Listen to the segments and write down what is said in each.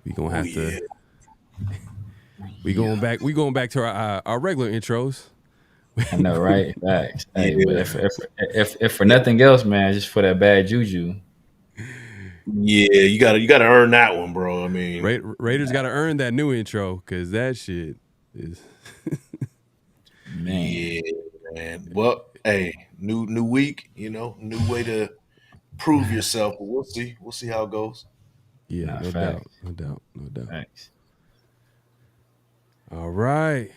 We gonna have to. We going back to our regular intros. I know, right? Facts. Hey, but if for nothing else, man, just for that bad juju. Yeah, you gotta earn that one, bro. I mean, Raiders got to earn that new intro because that shit is. Man. Yeah, man. Well, hey, new week, new way to prove yourself. But we'll see how it goes. Yeah, no doubt. Thanks. All right.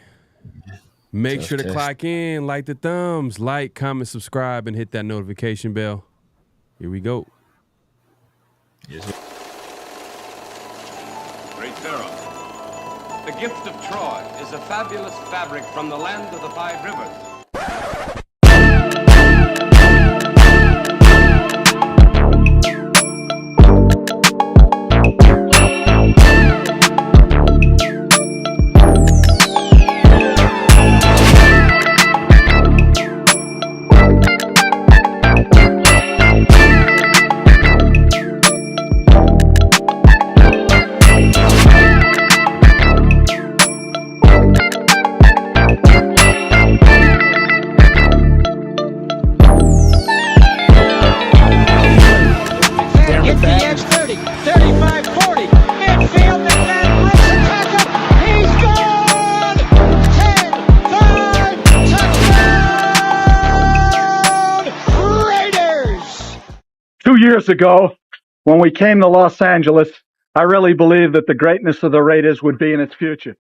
Make sure to clock in, like the thumbs, like, comment, subscribe, and hit that notification bell. Here we go. Yes. Great Pharaoh. The gift of Troy is a fabulous fabric from the land of the 5 rivers. Years ago, when we came to Los Angeles, I really believed that the greatness of the Raiders would be in its future.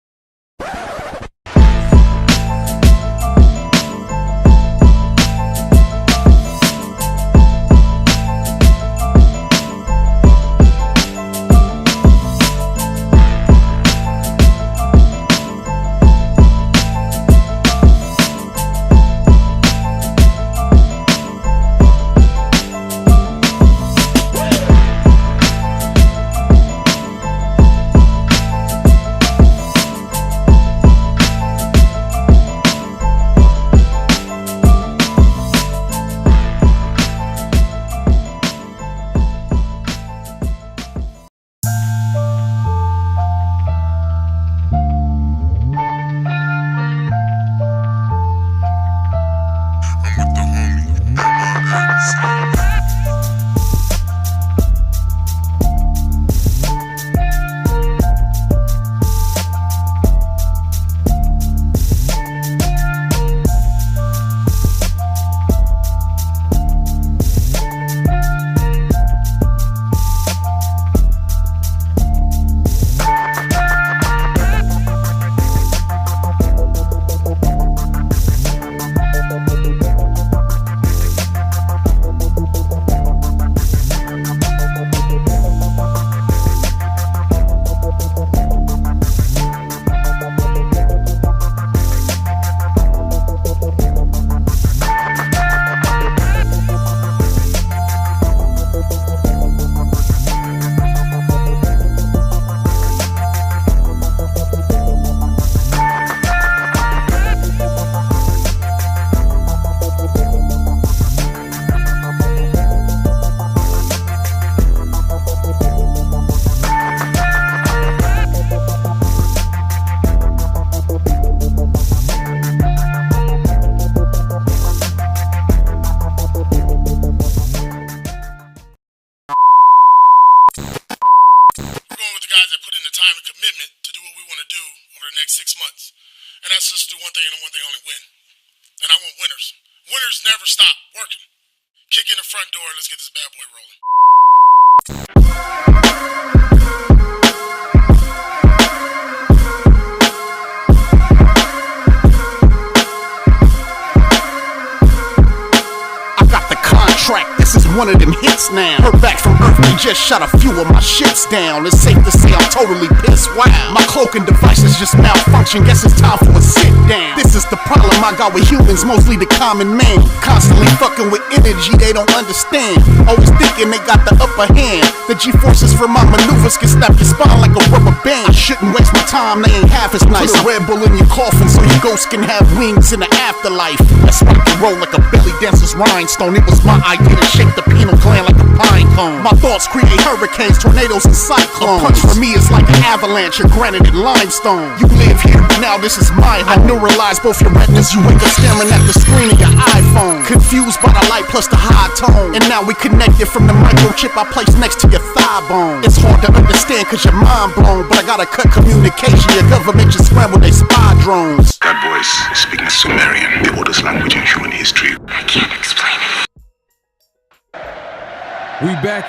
One of them hits now. Heard back from Earth, we just shot a few of my shits down. It's safe to say I'm totally pissed. Wow, my cloaking devices just malfunction. Guess it's time for a sit down. This is the problem I got with humans, mostly the common man. Constantly fucking with energy they don't understand. Always thinking they got the upper hand. The G-forces from my maneuvers can snap your spine like a rubber band. I shouldn't waste my time, they ain't half as nice. Put a Red Bull in your coffin so your ghost can have wings in the afterlife. Let's rock and roll like a belly dancer's rhinestone. It was my idea to shake the penal gland like a pine cone. My thoughts create hurricanes, tornadoes, and cyclones. A punch for me is like an avalanche of granite and limestone. You live here, now this is my home. I neuralize both your retinas, you wake up staring at the screen of your iPhone. Confused by the light plus the high tone. And now we connected from the microchip I placed next to your thigh bone. It's hard to understand cause you're mind blown, but I gotta cut communication. Your government just scrambled they spy drones. That voice speaking Sumerian, the oldest language in human history. I can't explain it. We back.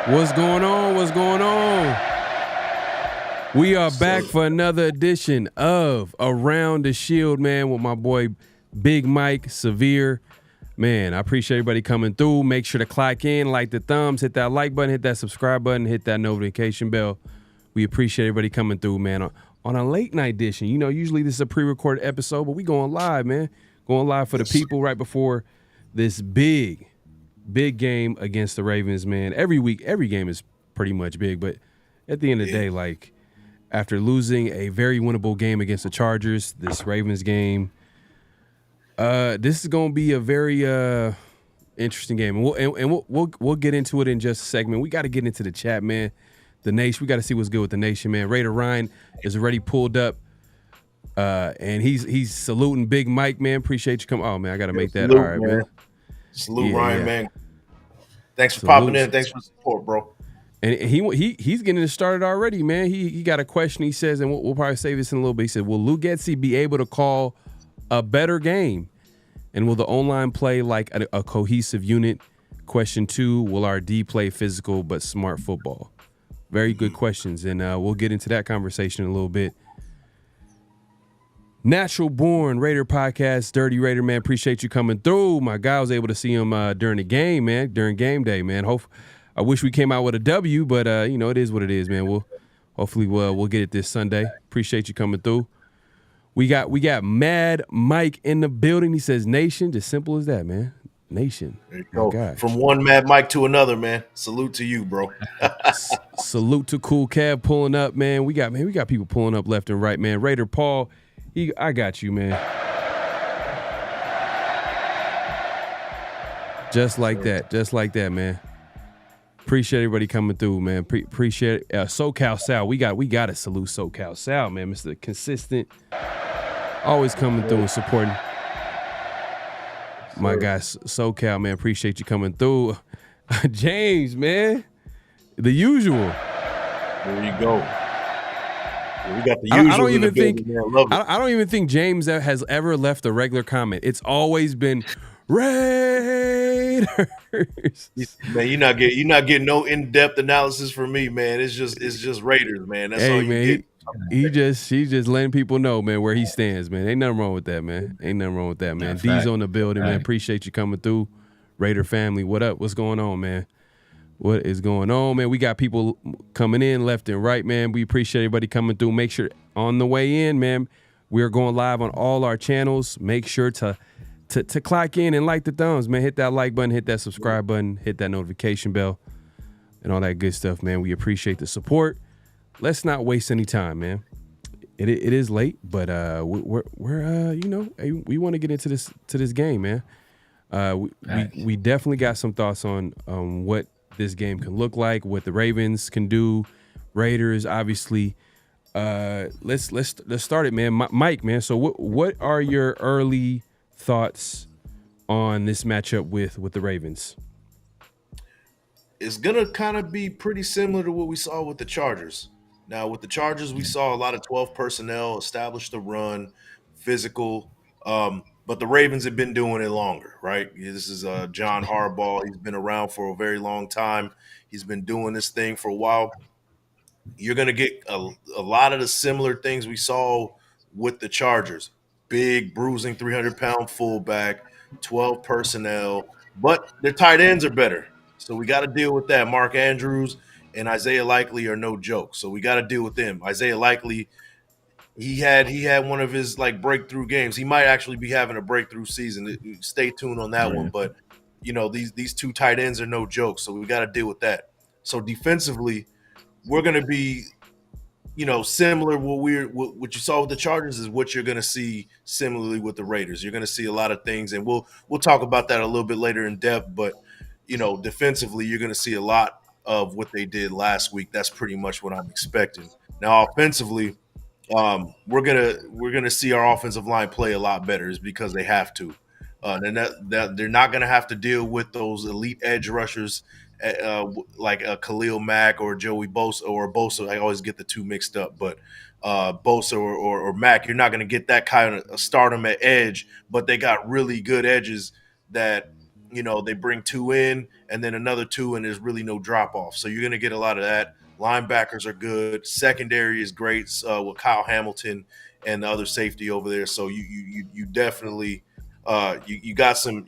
What's going on? We are back for another edition of Around the Shield, man, with my boy Big Mike, Severe. Man, I appreciate everybody coming through. Make sure to clock in, like the thumbs, hit that like button, hit that subscribe button, hit that notification bell. We appreciate everybody coming through, man. On a late night edition, you know, usually this is a pre-recorded episode, but we going live, man. Going live for the people right before this big game against the Ravens, man. Every week, every game is pretty much big, but at the end of the day, like, after losing a very winnable game against the Chargers, this Ravens game, this is going to be a very interesting game, and we'll get into it in just a segment. We got to get into the chat, man. The nation, we got to see what's good with the nation, man. Raider Ryan is already pulled up, and he's saluting Big Mike, man. Appreciate you coming. Oh man, I got to make that. Salute, all right, man. Salute, Ryan, man. Thanks for popping in. Thanks for the support, bro. And he's getting it started already, man. He got a question. He says, and we'll probably save this in a little bit. He said, "Will Lou Getsy be able to call a better game, and will the O-line play like a cohesive unit?" Question 2: Will our D play physical but smart football? Very good questions, and we'll get into that conversation in a little bit. Natural Born Raider Podcast, Dirty Raider, man. Appreciate you coming through. My guy was able to see him during the game, man. During game day, man. I wish we came out with a W, but you know, it is what it is, man. We'll get it this Sunday. Appreciate you coming through. We got Mad Mike in the building. He says Nation, just simple as that, man. Nation. There you go. From one Mad Mike to another, man. Salute to you, bro. Salute to Cool Cab pulling up, man. We got people pulling up left and right, man. Raider Paul, I got you, man. Just like that, man. Appreciate everybody coming through, man. Appreciate it. SoCal Sal, we got to salute SoCal Sal, man. Mr. Consistent, always coming through and supporting. My guy SoCal, man. Appreciate you coming through. James, man, the usual. There you go. We got the usual. I don't even think James has ever left a regular comment. It's always been Raiders. Man, you're not getting no in-depth analysis from me, man. It's just Raiders, man. That's all you get. He's just letting people know, man, where he stands, man. Ain't nothing wrong with that, man. D's on the building, man. Appreciate you coming through. Raider family, what up? What's going on, man? What is going on, man? We got people coming in left and right, man. We appreciate everybody coming through. Make sure on the way in, man, we're going live on all our channels. Make sure to clock in and like the thumbs, man. Hit that like button, hit that subscribe button, hit that notification bell, and all that good stuff, man. We appreciate the support. Let's not waste any time, man. It is late, but we're you know, we want to get into this game, man. We definitely got some thoughts on what this game can look like, what the Ravens can do. Raiders, obviously. Let's start it, man. Mike, man. So what are your early thoughts on this matchup with the Ravens? It's gonna kind of be pretty similar to what we saw with the Chargers. Now, with the Chargers, we saw a lot of 12 personnel, establish the run, physical. But the Ravens have been doing it longer, right? This is John Harbaugh. He's been around for a very long time. He's been doing this thing for a while. You're going to get a lot of the similar things we saw with the Chargers. Big, bruising, 300-pound fullback, 12 personnel. But their tight ends are better. So we got to deal with that. Mark Andrews and Isaiah Likely are no joke. So we got to deal with them. Isaiah Likely, he had one of his like breakthrough games. He might actually be having a breakthrough season. Stay tuned on that one. But you know, these two tight ends are no joke. So we got to deal with that. So defensively, we're going to be, you know, similar. What you saw with the Chargers is what you're going to see similarly with the Raiders. You're going to see a lot of things, and we'll talk about that a little bit later in depth. But defensively, you're going to see a lot of what they did last week. That's pretty much what I'm expecting. Now, offensively, we're gonna see our offensive line play a lot better, is because they have to. And that they're not gonna have to deal with those elite edge rushers like Khalil Mack or Joey Bosa or Bosa. I always get the two mixed up, but Bosa or Mack, you're not gonna get that kind of stardom at edge. But they got really good edges that they bring two in and then another two, and there's really no drop off. So you're gonna get a lot of that. Linebackers are good. Secondary is great with Kyle Hamilton and the other safety over there. So you definitely you got some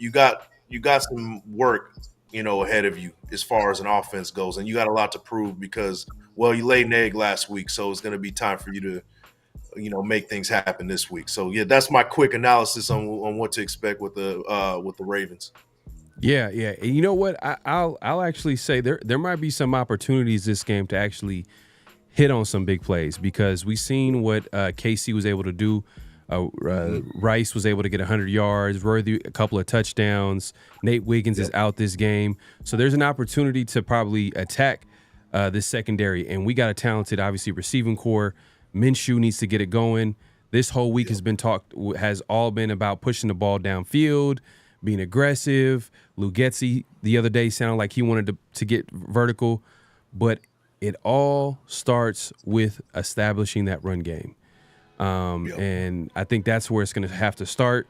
work ahead of you as far as an offense goes, and you got a lot to prove because you laid an egg last week, so it's going to be time for you to make things happen this week. So yeah, that's my quick analysis on what to expect with the Ravens. Yeah. And you know what? I'll actually say there might be some opportunities this game to actually hit on some big plays, because we've seen what KC was able to do. Rice was able to get 100 yards, Worthy a couple of touchdowns. Nate Wiggins is out this game. So there's an opportunity to probably attack this secondary. And we got a talented, obviously, receiving core. Minshew needs to get it going. This whole week has all been about pushing the ball downfield, being aggressive. Lugetzi the other day sounded like he wanted to get vertical, but it all starts with establishing that run game. And I think that's where it's going to have to start,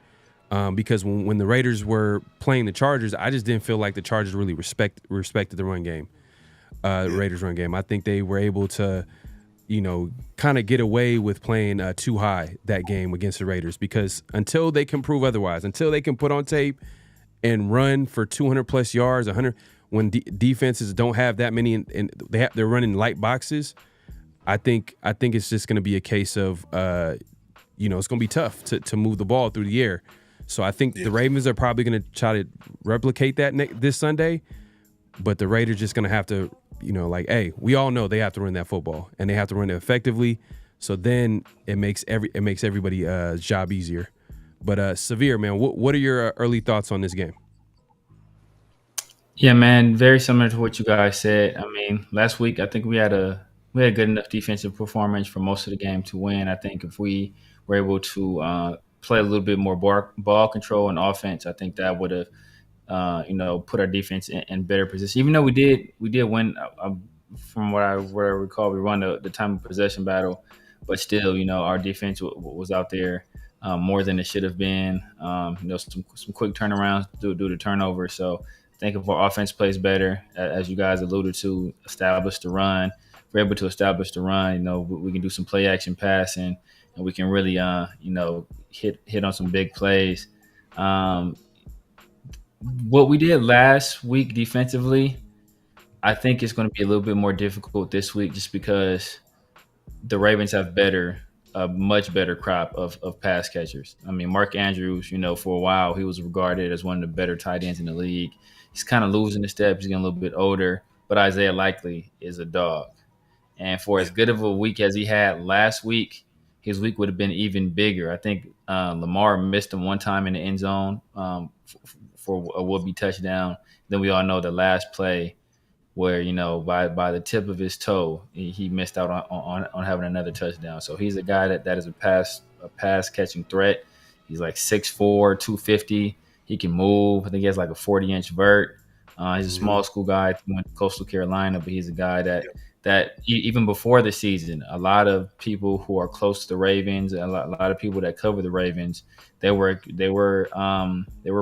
because when the Raiders were playing the Chargers, I just didn't feel like the Chargers really respected the run game, the Raiders run game. I think they were able to, kind of get away with playing too high that game against the Raiders, because until they can prove otherwise, until they can put on tape and run for 200 plus yards, 100, when defenses don't have that many and they're running light boxes, I think it's just going to be a case of, it's going to be tough to move the ball through the air. So I think the Ravens are probably going to try to replicate that this Sunday, but the Raiders just going to have to, hey, we all know they have to run that football, and they have to run it effectively. So then it makes everybody's job easier. But Severe, man, what are your early thoughts on this game? Yeah, man, very similar to what you guys said. I mean, last week I think we had a good enough defensive performance for most of the game to win. I think if we were able to play a little bit more ball control and offense, I think that would have, put our defense in better position. Even though we did win, from what I recall, we won the time of possession battle, but still, our defense was out there more than it should have been. Some quick turnarounds due to turnover. So I think if our offense plays better, as you guys alluded to, establish the run. If we're able to establish the run, we can do some play action passing, and we can really, hit on some big plays. What we did last week defensively, I think it's going to be a little bit more difficult this week, just because the Ravens have a much better crop of pass catchers. I mean, Mark Andrews, for a while, he was regarded as one of the better tight ends in the league. He's kind of losing the steps. He's getting a little bit older, but Isaiah Likely is a dog. And for as good of a week as he had last week, his week would have been even bigger. I think Lamar missed him one time in the end zone for a would-be touchdown. Then we all know the last play where, by the tip of his toe, he missed out on having another touchdown. So he's a guy that is a pass catching threat. He's like 6'4", 250. He can move. I think he has like a 40-inch vert. He's a small school guy. He went to Coastal Carolina, but he's a guy that even before the season, a lot of people who are close to the Ravens, a lot of people that cover the Ravens, they were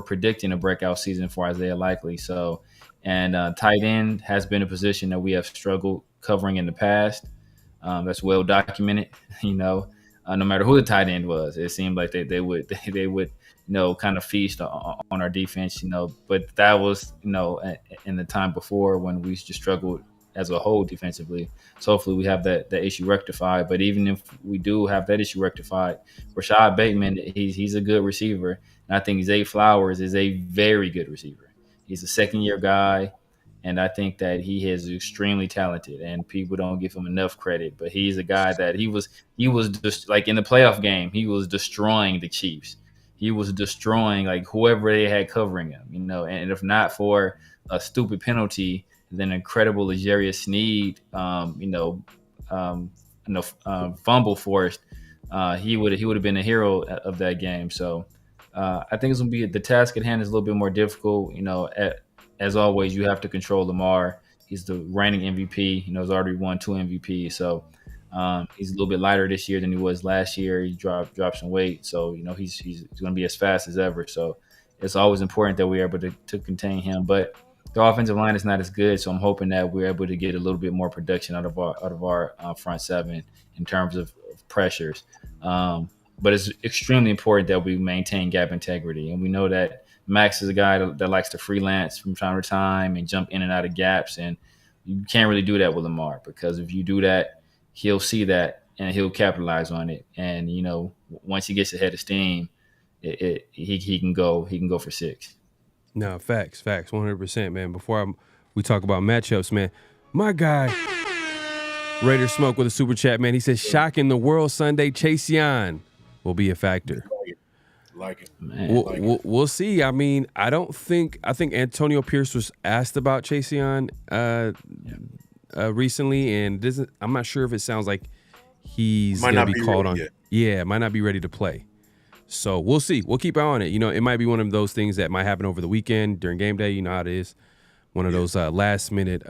predicting a breakout season for Isaiah Likely. So, and tight end has been a position that we have struggled covering in the past. That's well documented. No matter who the tight end was, it seemed like they would kind of feast on our defense. But that was in the time before when we just struggled as a whole defensively. So hopefully we have that issue rectified. But even if we do have that issue rectified, Rashad Bateman, he's a good receiver. And I think Zay Flowers is a very good receiver. He's a second-year guy, and I think that he is extremely talented, and people don't give him enough credit. But he's a guy that he was just like in the playoff game, he was destroying the Chiefs. he was destroying like whoever they had covering him, and if not for a stupid penalty, then incredible L'Jarius Sneed, fumble forced, he would have been a hero of that game. So I think it's gonna be the task at hand is a little bit more difficult. As always, you have to control Lamar. He's the reigning MVP. He's already won 2 MVPs. So he's a little bit lighter this year than he was last year. He dropped some weight, so he's going to be as fast as ever. So it's always important that we're able to contain him. But the offensive line is not as good, so I'm hoping that we're able to get a little bit more production out of our front seven in terms of pressures. But it's extremely important that we maintain gap integrity, and we know that Max is a guy that likes to freelance from time to time and jump in and out of gaps, and you can't really do that with Lamar, because if you do that, he'll see that and he'll capitalize on it. And once he gets ahead of steam, he can go for 6. No, facts, 100%, man. Before we talk about matchups, man, my guy Raider Smoke with a super chat, man. He says, "Shocking the world Sunday, Chase Young will be a factor." Like it. Man, we'll see. I mean, I think Antonio Pierce was asked about Chase Young recently, and I'm not sure if it sounds like he's going to be called on. Yet. Yeah, might not be ready to play. So we'll see. We'll keep an eye on it. It might be one of those things that might happen over the weekend during game day. You know how it is. One of those last minute,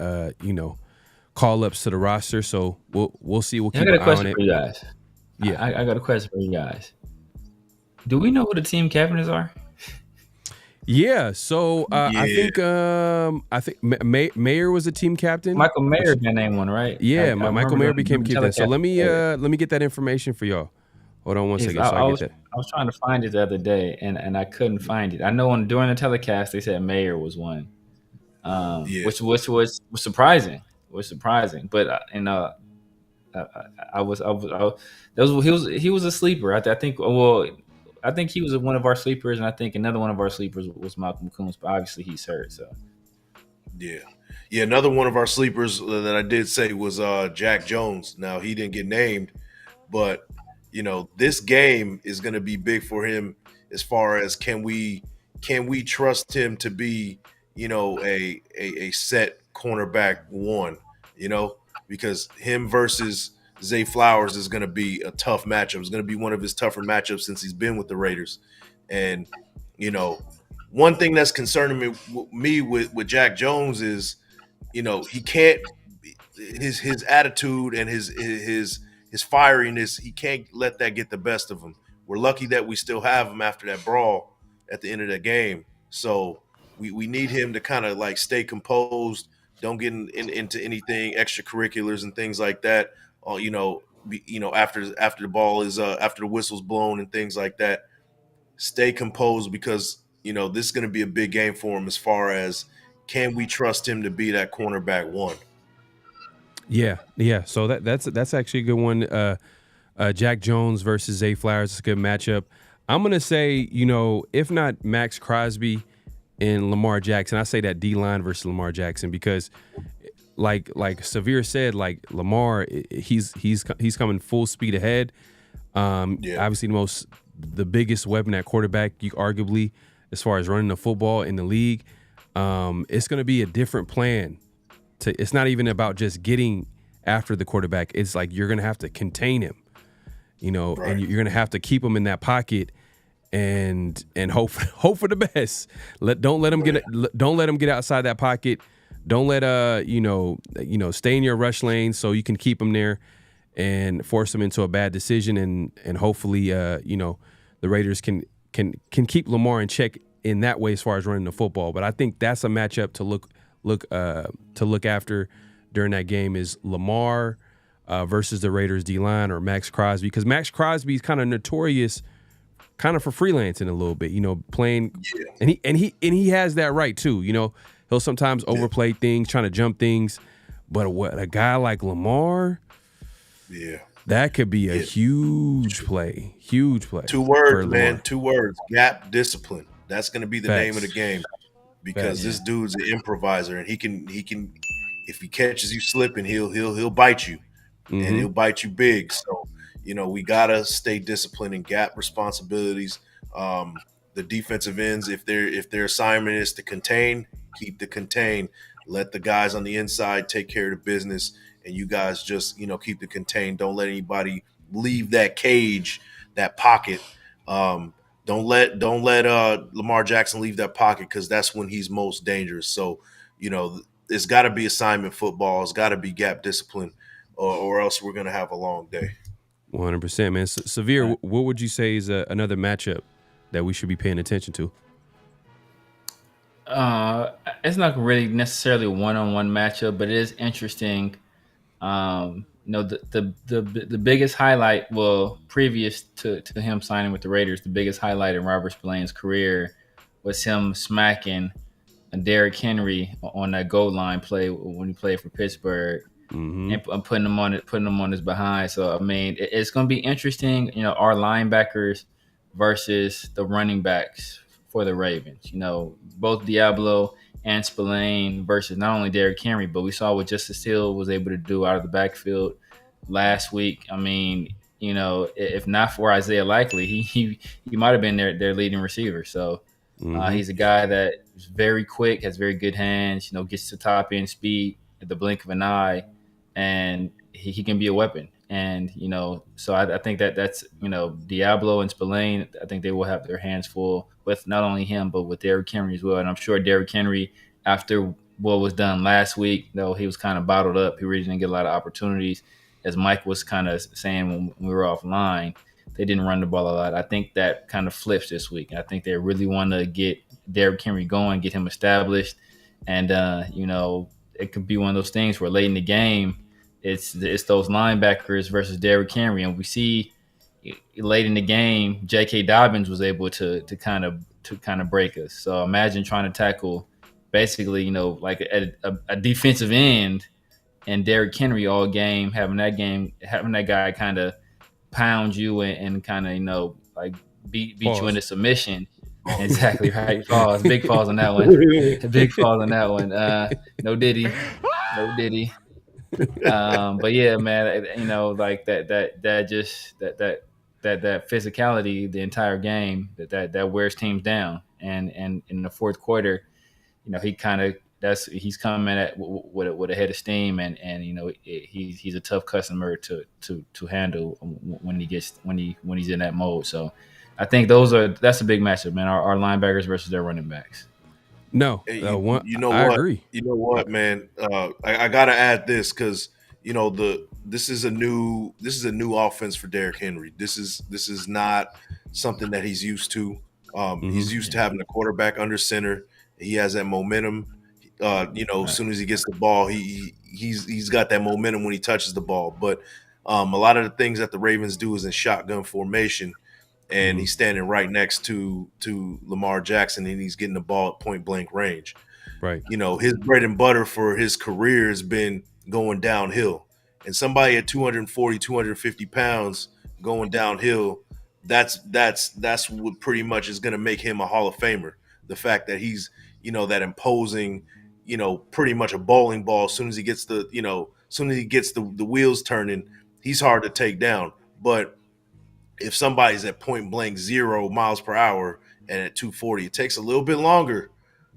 call ups to the roster. So we'll see. We'll keep an eye on it. I got a question for you guys. Yeah, I got a question for you guys. Do we know who the team captains are? Yeah, so I think Mayer was a team captain. Michael Mayer got named one, right? Yeah, Michael Mayer became captain. So let me get that information for y'all. Hold on one second. I was trying to find it the other day, and I couldn't find it. I know during the telecast they said Mayer was one, which was surprising. But he was a sleeper. I think he was one of our sleepers, and I think another one of our sleepers was Malcolm Coons, but obviously he's hurt. So, yeah. Another one of our sleepers that I did say was Jack Jones. Now he didn't get named, but this game is going to be big for him as far as can we trust him to be a set cornerback one, because him versus Zay Flowers is going to be a tough matchup. It's going to be one of his tougher matchups since he's been with the Raiders. And, one thing that's concerning me with Jack Jones is, he can't – his attitude and his fieriness, he can't let that get the best of him. We're lucky that we still have him after that brawl at the end of that game. So we need him to kind of like stay composed, don't get into anything extracurriculars and things like that. After the ball is after the whistle's blown and things like that, stay composed, because this is going to be a big game for him as far as can we trust him to be that cornerback one. Yeah. So that's actually a good one. Jack Jones versus Zay Flowers is a good matchup. I'm gonna say, if not Max Crosby and Lamar Jackson, I say that D-line versus Lamar Jackson, because like Severe said, like Lamar, he's coming full speed ahead. Obviously the biggest weapon at quarterback, you arguably, as far as running the football in the league. It's going to be a different plan. It's not even about just getting after the quarterback. It's like you're going to have to contain him, right. And you're going to have to keep him in that pocket and hope for the best. Don't let him get outside that pocket. Don't let stay in your rush lane so you can keep him there and force him into a bad decision, and hopefully the Raiders can keep Lamar in check in that way as far as running the football. But I think that's a matchup to look after during that game, is Lamar versus the Raiders D-line or Max Crosby, because Max Crosby is kind of notorious for freelancing a little bit, playing, and he has that right too. He'll sometimes overplay things, trying to jump things, but a guy like Lamar, that could be a huge play. 2 words, man. 2 words. Gap discipline. That's going to be the name of the game, because this dude's an improviser, and he can if he catches you slipping, he'll bite you, and he'll bite you big. So we gotta stay disciplined in gap responsibilities. The defensive ends, if their assignment is to contain, keep the contain. Let the guys on the inside take care of the business, and you guys just keep the contain. Don't let anybody leave that cage, that pocket. Um, don't let Lamar Jackson leave that pocket, because that's when he's most dangerous. So it's got to be assignment football. It's got to be gap discipline, or else we're gonna have a long day. 100%, man. Severe, what would you say is another matchup that we should be paying attention to? It's not really necessarily a one-on-one matchup, but it is interesting. The biggest highlight, well, previous to him signing with the Raiders, the biggest highlight in Robert Spillane's career was him smacking Derrick Henry on that goal line play when he played for Pittsburgh, and putting him on his behind. So I mean, it's going to be interesting. Our linebackers versus the running backs for the Ravens. Both Diablo and Spillane versus not only Derrick Henry, but we saw what Justice Hill was able to do out of the backfield last week. I mean, if not for Isaiah Likely, he might have been their leading receiver. So he's a guy that is very quick, has very good hands, gets to top end speed at the blink of an eye, and he can be a weapon. And, so I think that's, Diablo and Spillane, I think they will have their hands full with not only him, but with Derrick Henry as well. And I'm sure Derrick Henry, after what was done last week, though he was kind of bottled up, he really didn't get a lot of opportunities. As Mike was kind of saying when we were offline, they didn't run the ball a lot. I think that kind of flips this week. I think they really want to get Derrick Henry going, get him established. And, it could be one of those things where late in the game, it's those linebackers versus Derrick Henry. And we see late in the game, J.K. Dobbins was able to kind of break us. So imagine trying to tackle basically, like a defensive end and Derrick Henry all game, having that guy kind of pound you and kind of like beat you into submission. Exactly right. Pause. Big pause on that one. Big pause on that one. No diddy. But yeah, man, like that physicality the entire game that wears teams down. And in the fourth quarter, he kind of he's coming at with a head of steam, and he's a tough customer to handle when he's in that mode. So I think that's a big matchup, man. Our linebackers versus their running backs. No, Hey, I what? agree. You know what, man? I gotta add this, because this is a new offense for Derrick Henry. This is not something that he's used to. He's used to having a quarterback under center. He has that momentum. As soon as he gets the ball, he's got that momentum when he touches the ball. But a lot of the things that the Ravens do is in shotgun formation, and he's standing right next to Lamar Jackson, and he's getting the ball at point blank range. Right. His bread and butter for his career has been going downhill. And somebody at 240, 250 pounds going downhill, that's what pretty much is going to make him a Hall of Famer. The fact that he's, that imposing, pretty much a bowling ball. As soon as he gets the wheels turning, he's hard to take down. But if somebody's at point blank 0 miles per hour and at 240, it takes a little bit longer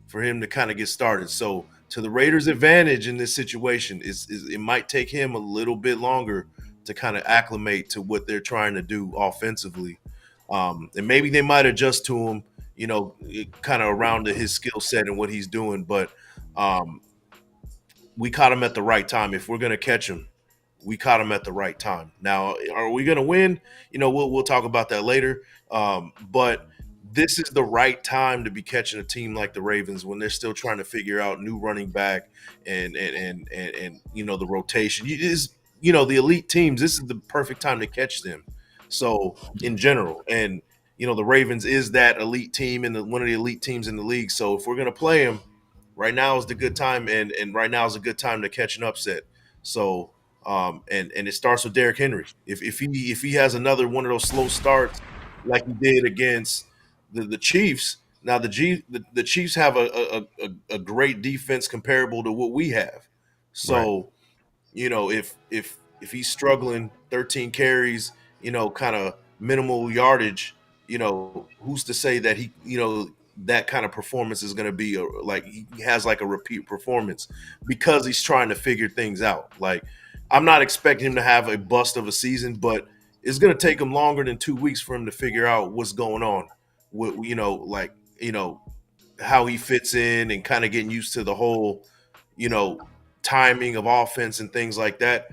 for him to kind of get started. So to the Raiders' advantage in this situation is it might take him a little bit longer to kind of acclimate to what they're trying to do offensively. And maybe they might adjust to him, kind of around to his skill set and what he's doing. But we caught him at the right time. If we're going to catch him, we caught him at the right time. Now, are we going to win? We'll talk about that later. But this is the right time to be catching a team like the Ravens when they're still trying to figure out new running back and the rotation. It is, the elite teams, this is the perfect time to catch them. So in general, and the Ravens is that elite team and one of the elite teams in the league. So if we're going to play them, right now is the good time, and right now is a good time to catch an upset. So and it starts with Derrick Henry. If he has another one of those slow starts like he did against the Chiefs. Now the Chiefs have a great defense comparable to what we have. So, right. If he's struggling 13 carries, kind of minimal yardage, who's to say that he, that kind of performance is going to be like he has like a repeat performance because he's trying to figure things out. Like, I'm not expecting him to have a bust of a season, but it's going to take him longer than 2 weeks for him to figure out what's going on with, how he fits in and kind of getting used to the whole, timing of offense and things like that.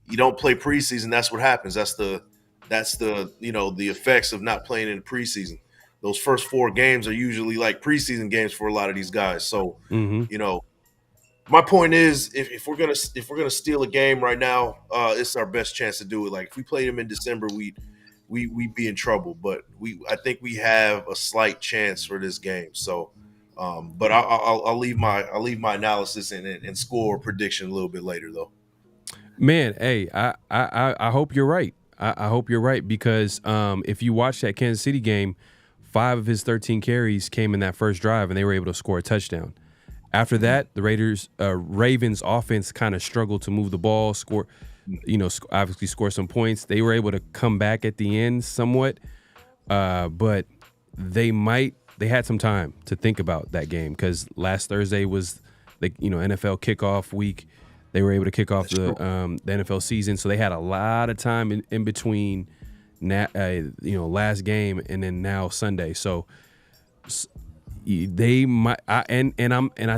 You don't play preseason, that's what happens. That's the the effects of not playing in preseason. Those first 4 games are usually like preseason games for a lot of these guys. So, my point is, if we're gonna steal a game right now, it's our best chance to do it. Like, if we played them in December, we'd be in trouble. But I think we have a slight chance for this game. So, but I'll leave my analysis and score prediction a little bit later, though. Man, hey, I hope you're right. I hope you're right because if you watch that Kansas City game, 5 of his 13 carries came in that first drive, and they were able to score a touchdown. After that, the Ravens offense kind of struggled to move the ball, obviously score some points. They were able to come back at the end somewhat, but they had some time to think about that game because last Thursday was the NFL kickoff week. They were able to kick off the NFL season, so they had a lot of time in between, last game and then now Sunday. So they might, I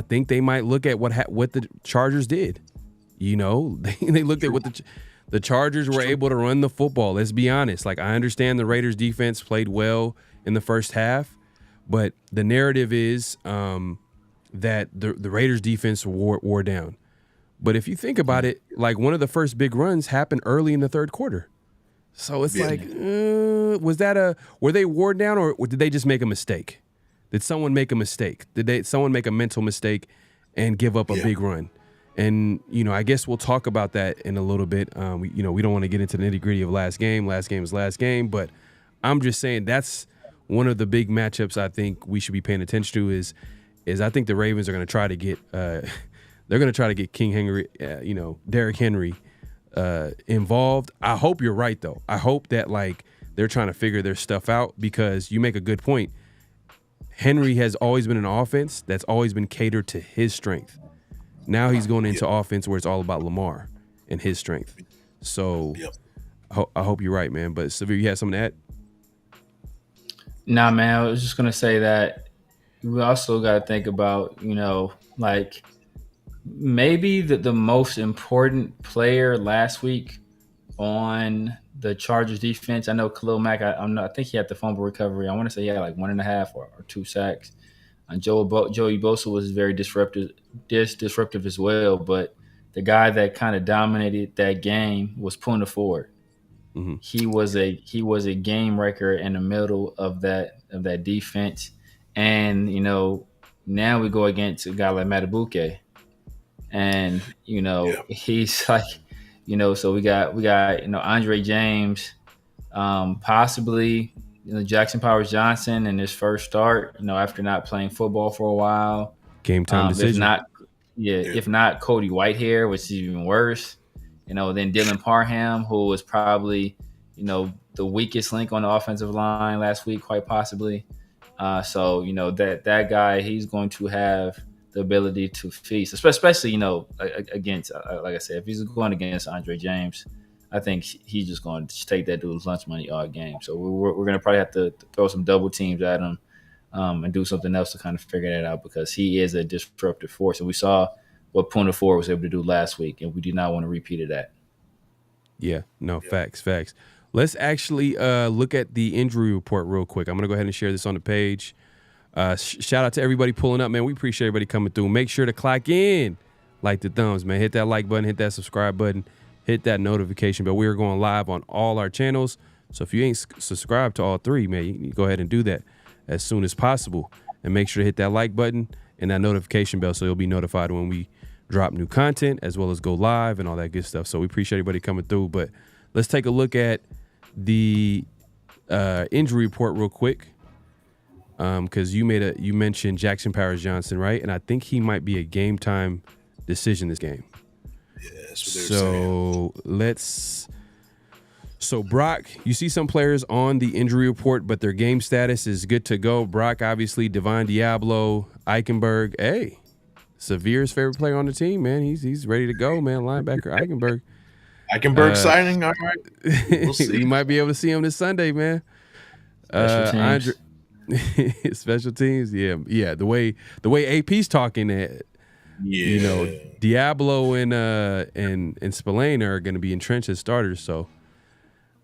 think they might look at what the Chargers did. They looked at what the Chargers were able to run the football. Let's be honest. Like, I understand the Raiders defense played well in the first half, but the narrative is that the Raiders defense wore down. But if you think about it, like, one of the first big runs happened early in the third quarter. So it's were they worn down or did they just make a mistake? Did someone make a mistake? Did someone make a mental mistake and give up a big run? And, I guess we'll talk about that in a little bit. We don't want to get into the nitty-gritty of last game. Last game is last game. But I'm just saying that's one of the big matchups I think we should be paying attention to is I think the Ravens are going to try to get they're going to try to get King Henry, Derrick Henry involved. I hope you're right, though. I hope that, like, they're trying to figure their stuff out because you make a good point. Henry has always been an offense that's always been catered to his strength. Now he's going into offense where it's all about Lamar and his strength. So I hope you're right, man. But, Severe, you have something to add? Nah, man, I was just going to say that we also got to think about, like, maybe the most important player last week on the Chargers defense. I know Khalil Mack, I think he had the fumble recovery. I want to say he had like 1.5 or 2 sacks. And Joey Bosa was very disruptive as well. But the guy that kind of dominated that game was Poona Ford. Mm-hmm. He was a game wrecker in the middle of that defense. And now we go against a guy like Matabuke. And he's like, so we got Andre James, possibly Jackson Powers Johnson in his first start, after not playing football for a while. Game time decision. If not Cody Whitehair, which is even worse. Then Dylan Parham, who was probably the weakest link on the offensive line last week, quite possibly. So that guy, he's going to have the ability to feast, especially against, like I said, if he's going against Andre James, I think he's just going to take that dude's lunch money all game. So we're going to probably have to throw some double teams at him and do something else to kind of figure that out because he is a disruptive force. And we saw what Poona Ford was able to do last week, and we do not want to repeat of that. Yeah, no, facts. Let's actually look at the injury report real quick. I'm going to go ahead and share this on the page. Shout out to everybody pulling up, man. We appreciate everybody coming through. Make sure to clock in, like the thumbs, man. Hit that like button, hit that subscribe button, hit that notification bell. We are going live on all our channels. So if you ain't subscribed to all 3, man, you can go ahead and do that as soon as possible. And make sure to hit that like button and that notification bell so you'll be notified when we drop new content as well as go live and all that good stuff. So we appreciate everybody coming through. But let's take a look at the injury report real quick. Because you mentioned Jackson Powers Johnson, right? And I think he might be a game time decision this game. Yeah, that's what they're saying. So let's So Brock, you see some players on the injury report, but their game status is good to go. Brock, obviously, Divine Diablo, Eichenberg. Hey, Severe's favorite player on the team, man. He's ready to go, man. Linebacker Eichenberg. Eichenberg signing, all right. We'll see. We might be able to see him this Sunday, man. Special teams. Special teams, yeah. The way AP's talking, you know, Diablo and Spillane are going to be entrenched as starters, so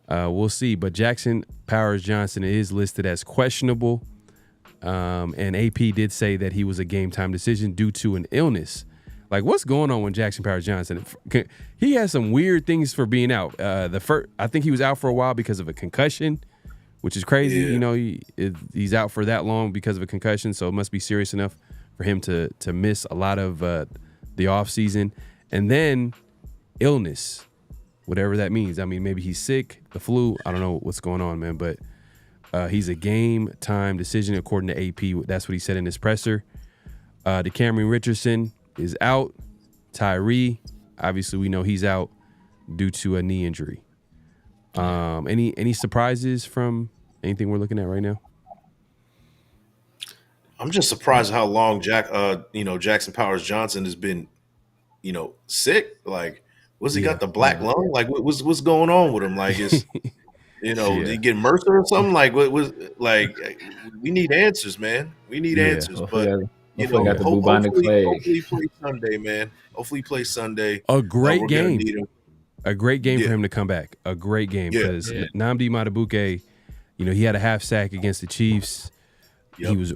we'll see. But Jackson Powers Johnson is listed as questionable, and AP did say that he was a game time decision due to an illness. Like, what's going on with Jackson Powers Johnson? He has some weird things for being out. I think he was out for a while because of a concussion, which is crazy. Yeah. You know, he's out for that long because of a concussion, so it must be serious enough for him to miss a lot of the offseason. And then illness, whatever that means. I mean, maybe he's sick, the flu. I don't know what's going on, man, but he's a game time decision according to AP. That's what he said in his presser. DeCameron Richardson is out. Tyree, obviously we know he's out due to a knee injury. Any surprises from anything we're looking at right now? I'm just surprised how long Jackson Powers Johnson has been, sick. Like, he got the black lung? Like, what's going on with him? Like, is did he get MRSA or something? Like, what was like? We need answers, man. We need answers. But hopefully he plays Sunday, man. Hopefully he plays Sunday. A great game. A great game for him to come back. A great game because Nnamdi Madubuike, he had a half sack against the Chiefs. Yep. He was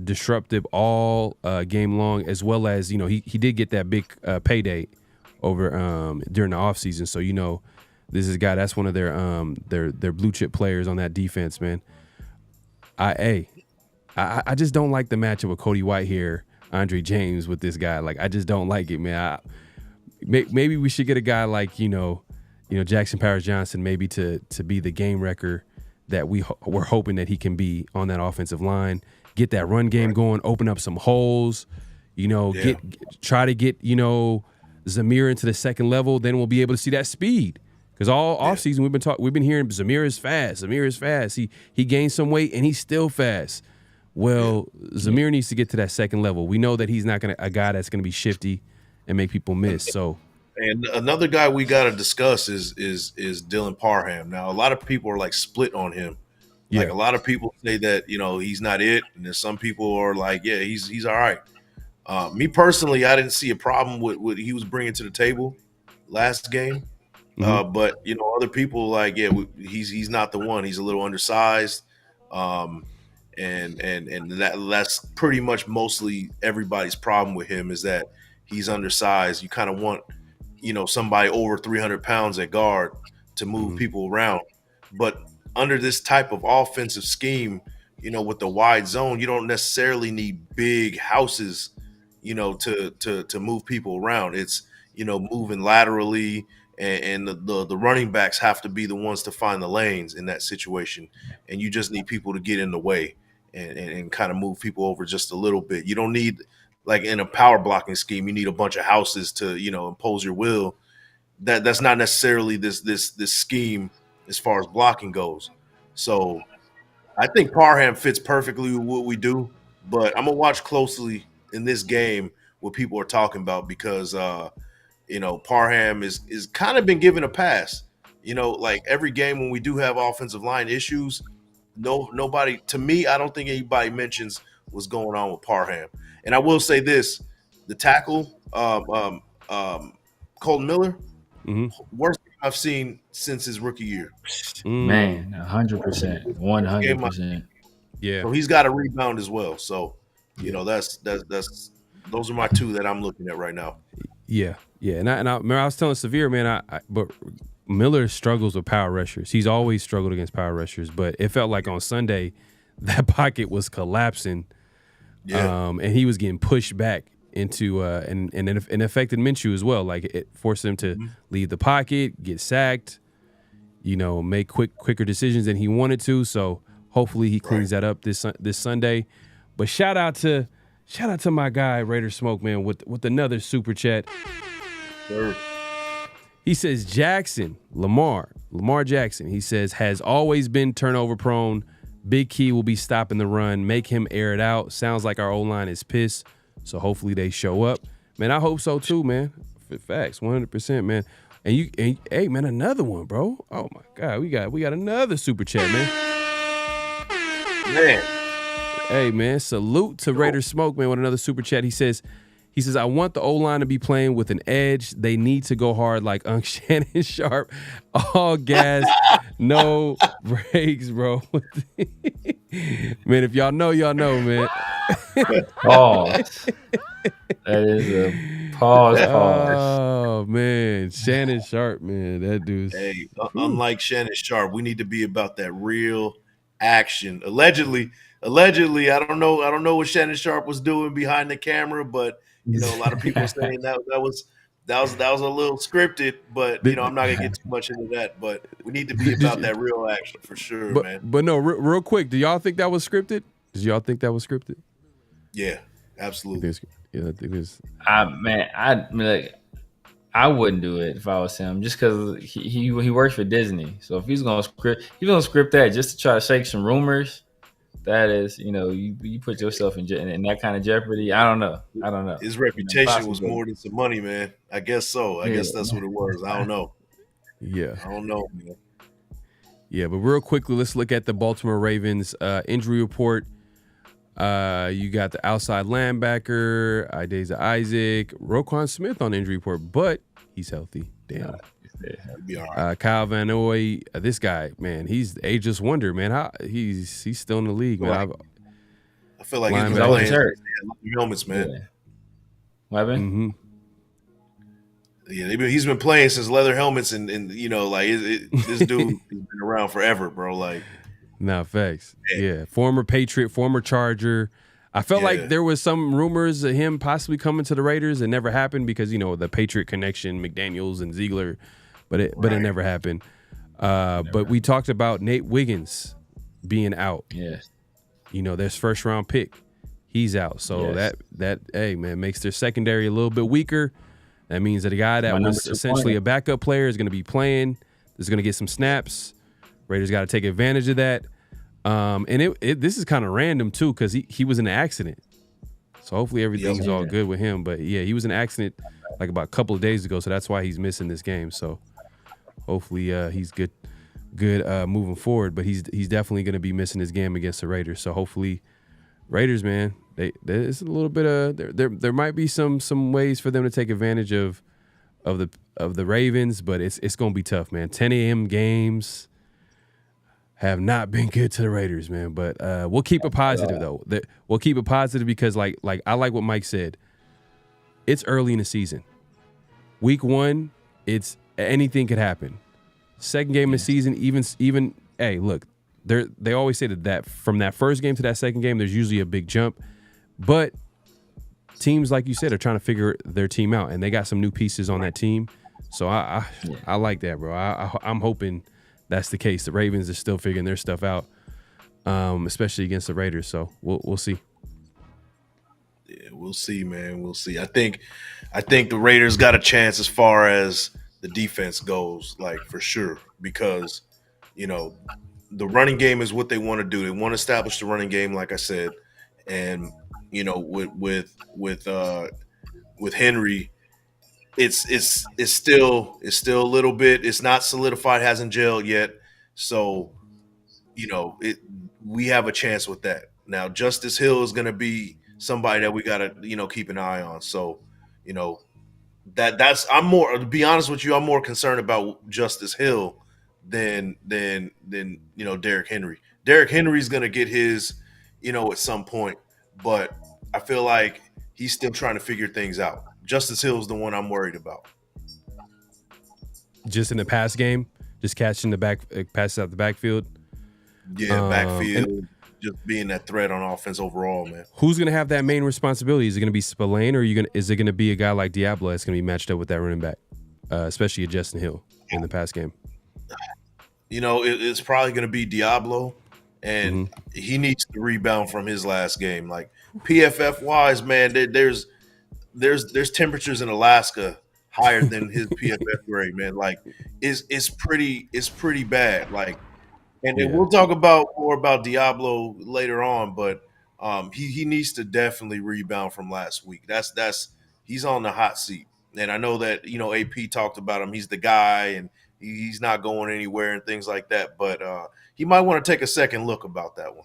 disruptive all game long, as well as he did get that big payday over during the offseason. So this is a guy that's one of their blue chip players on that defense, man. I just don't like the matchup with Cody Whitehair, Andre James with this guy. Like, I just don't like it, man. Maybe we should get a guy like Jackson Powers Johnson, maybe to be the game wrecker that we're hoping that he can be on that offensive line. Get that run game going, open up some holes. Try to get Zamir into the second level. Then we'll be able to see that speed. Because all offseason we've been hearing Zamir is fast. Zamir is fast. He gained some weight and he's still fast. Well, Zamir needs to get to that second level. We know that he's not a guy that's gonna be shifty and make people miss. So, and another guy we got to discuss is Dylan Parham. Now, a lot of people are like split on him. Yeah. Like, a lot of people say that he's not it, and then some people are like, yeah, he's all right. Me personally, I didn't see a problem with what he was bringing to the table last game. Mm-hmm. But other people like, yeah, he's not the one. He's a little undersized. And that's pretty much mostly everybody's problem with him is that he's undersized. You kind of want, somebody over 300 pounds at guard to move people around. But under this type of offensive scheme, with the wide zone, you don't necessarily need big houses, to move people around. It's, moving laterally, and the running backs have to be the ones to find the lanes in that situation. And you just need people to get in the way and kind of move people over just a little bit. You don't need, like in a power blocking scheme, you need a bunch of houses to, impose your will. That's not necessarily this scheme as far as blocking goes. So I think Parham fits perfectly with what we do, but I'm gonna watch closely in this game what people are talking about because Parham is kind of been given a pass. Like every game when we do have offensive line issues, nobody, to me, I don't think anybody mentions what's going on with Parham. And I will say this: the tackle, Colton Miller, worst I've seen since his rookie year. Man, 100%, 100%. Yeah. So he's got to rebound as well. So, that's those are my two that I'm looking at right now. Yeah. And I remember I was telling Severe, man, but Miller struggles with power rushers. He's always struggled against power rushers, but it felt like on Sunday that pocket was collapsing. Yeah. And he was getting pushed back into and it affected Minshew as well. Like, it forced him to leave the pocket, get sacked, make quicker decisions than he wanted to. So hopefully he cleans that up this Sunday. But shout out to my guy Raider Smoke, man, with another super chat. Sure. He says Lamar Jackson, he says, has always been turnover prone. Big key will be stopping the run, make him air it out. Sounds like our O-line is pissed, so hopefully they show up. Man, I hope so too, man. Facts, 100%, man. And hey, man, another one, bro. Oh my God, we got another super chat, man. Man. Hey, man, salute to Raider Smoke, man, with another super chat. He says, I want the O-line to be playing with an edge. They need to go hard like Shannon Sharp. All gas, no breaks, bro. Man, if y'all know, man. Pause. That is a pause. Oh, man. Shannon Sharp, man. That dude's... Hey, unlike Shannon Sharp, we need to be about that real action. Allegedly, I don't know what Shannon Sharp was doing behind the camera, but a lot of people are saying that was a little scripted, but I'm not gonna get too much into that. But we need to be about that real action for sure, man. But no, real quick, do y'all think that was scripted? Did y'all think that was scripted? Yeah, absolutely. I think it's. I wouldn't do it if I was him, just because he works for Disney. So if he's gonna script that just to try to shake some rumors, that is, you put yourself in that kind of jeopardy. I don't know. His reputation was more than some money, man. I guess so. I guess that's what it was. I don't know. Yeah. I don't know, man. Yeah, but real quickly, let's look at the Baltimore Ravens injury report. You got the outside linebacker, Ideza Isaac, Roquan Smith on the injury report, but he's healthy. Damn. He'll be all right. Kyle Van Noy, this guy, man, he's the ageless wonder, man. He's still in the league, man. I feel like he's always hurt. Helmets, man. Yeah. What happened? Mm-hmm. Yeah, he's been playing since leather helmets, and this dude has been around forever, bro. Like, nah, facts. Yeah, former Patriot, former Charger. I felt like there was some rumors of him possibly coming to the Raiders. It never happened because the Patriot connection, McDaniels and Ziegler, but it never happened. But we talked about Nate Wiggins being out. Yes. Their first round pick, he's out. So that hey man makes their secondary a little bit weaker. That means that a guy that was essentially a backup player is going to be playing. Is going to get some snaps. Raiders got to take advantage of that. And this is kind of random too because he was in an accident. So hopefully everything's all good with him. But yeah, he was in an accident like about a couple of days ago. So that's why he's missing this game. So hopefully he's good moving forward. But he's definitely going to be missing his game against the Raiders. So hopefully Raiders, man, there's a little bit of there might be some ways for them to take advantage of the Ravens, but it's going to be tough, man. 10 a.m. games have not been good to the Raiders, man. But we'll keep it positive though. We'll keep it positive because like I like what Mike said. It's early in the season. Week 1, it's anything could happen. Second game of the season, even hey, look, they always say that from that first game to that second game, there's usually a big jump. But teams, like you said, are trying to figure their team out, and they got some new pieces on that team. So I like that, bro. I'm hoping that's the case. The Ravens are still figuring their stuff out, especially against the Raiders. So we'll see. Yeah, we'll see, man. We'll see. I think the Raiders got a chance as far as the defense goes, like for sure, because the running game is what they want to do. They want to establish the running game, like I said, and with Henry, it's still a little bit. It's not solidified, hasn't gelled yet. So, we have a chance with that. Now, Justice Hill is going to be somebody that we got to keep an eye on. So, I'm more, to be honest with you, I'm more concerned about Justice Hill than Derrick Henry. Derrick Henry's going to get his, at some point, but I feel like he's still trying to figure things out. Justice Hill is the one I'm worried about. Just in the pass game, just catching the passes out the backfield. Yeah, backfield, just being that threat on offense overall, man. Who's going to have that main responsibility? Is it going to be Spillane, or is it going to be a guy like Diablo that's going to be matched up with that running back, especially a Justin Hill in the pass game? It's probably going to be Diablo, and he needs to rebound from his last game. Like PFF wise, man, there's temperatures in Alaska higher than his PFF grade, man. Like, it's pretty bad. Like, and then we'll talk about more about Diablo later on, but he needs to definitely rebound from last week. That's he's on the hot seat, and I know that AP talked about him. He's the guy, and he's not going anywhere and things like that. But he might want to take a second look about that one.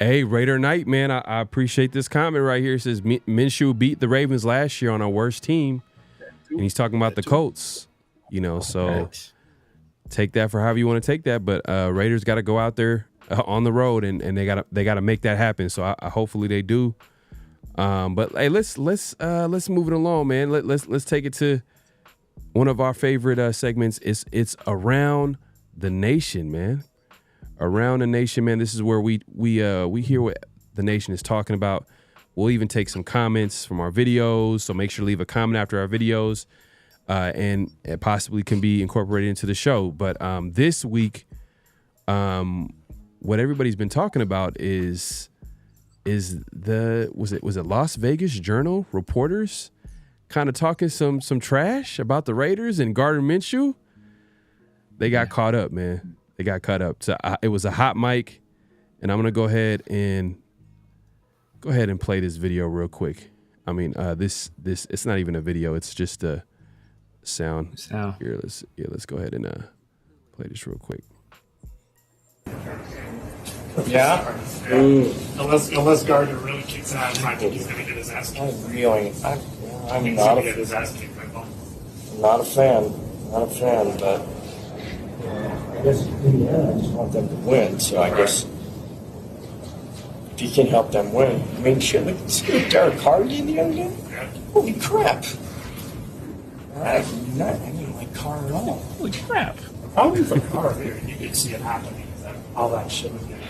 Hey, Raider Knight, man, I appreciate this comment right here. It says Minshew beat the Ravens last year on our worst team, and he's talking about the Colts. So take that for however you want to take that. But Raiders got to go out there on the road, and they got to make that happen. So I hopefully they do. But hey, let's move it along, man. Let's take it to one of our favorite segments. It's Around the Nation, man. Around the Nation, man. This is where we hear what the nation is talking about. We'll even take some comments from our videos, so make sure to leave a comment after our videos, and it possibly can be incorporated into the show. But this week, what everybody's been talking about is was it Las Vegas Journal reporters kind of talking some trash about the Raiders and Gardner Minshew? They got caught up, man. They got cut up. So it was a hot mic, and I'm gonna go ahead and play this video real quick. I mean, this it's not even a video; it's just a sound. Here, let's go ahead and play this real quick. Yeah. Unless Gardner really kicks ass, I think he's gonna get his ass kicked. I'm not a fan. Not a fan, but. I guess Indiana just want them to win, so I guess if you can help them win. I mean, shit, look at Derek Carr again the other day. Holy crap. I didn't like Carr at all. Holy crap. Probably for Carr, you could see it happening. All that shit was getting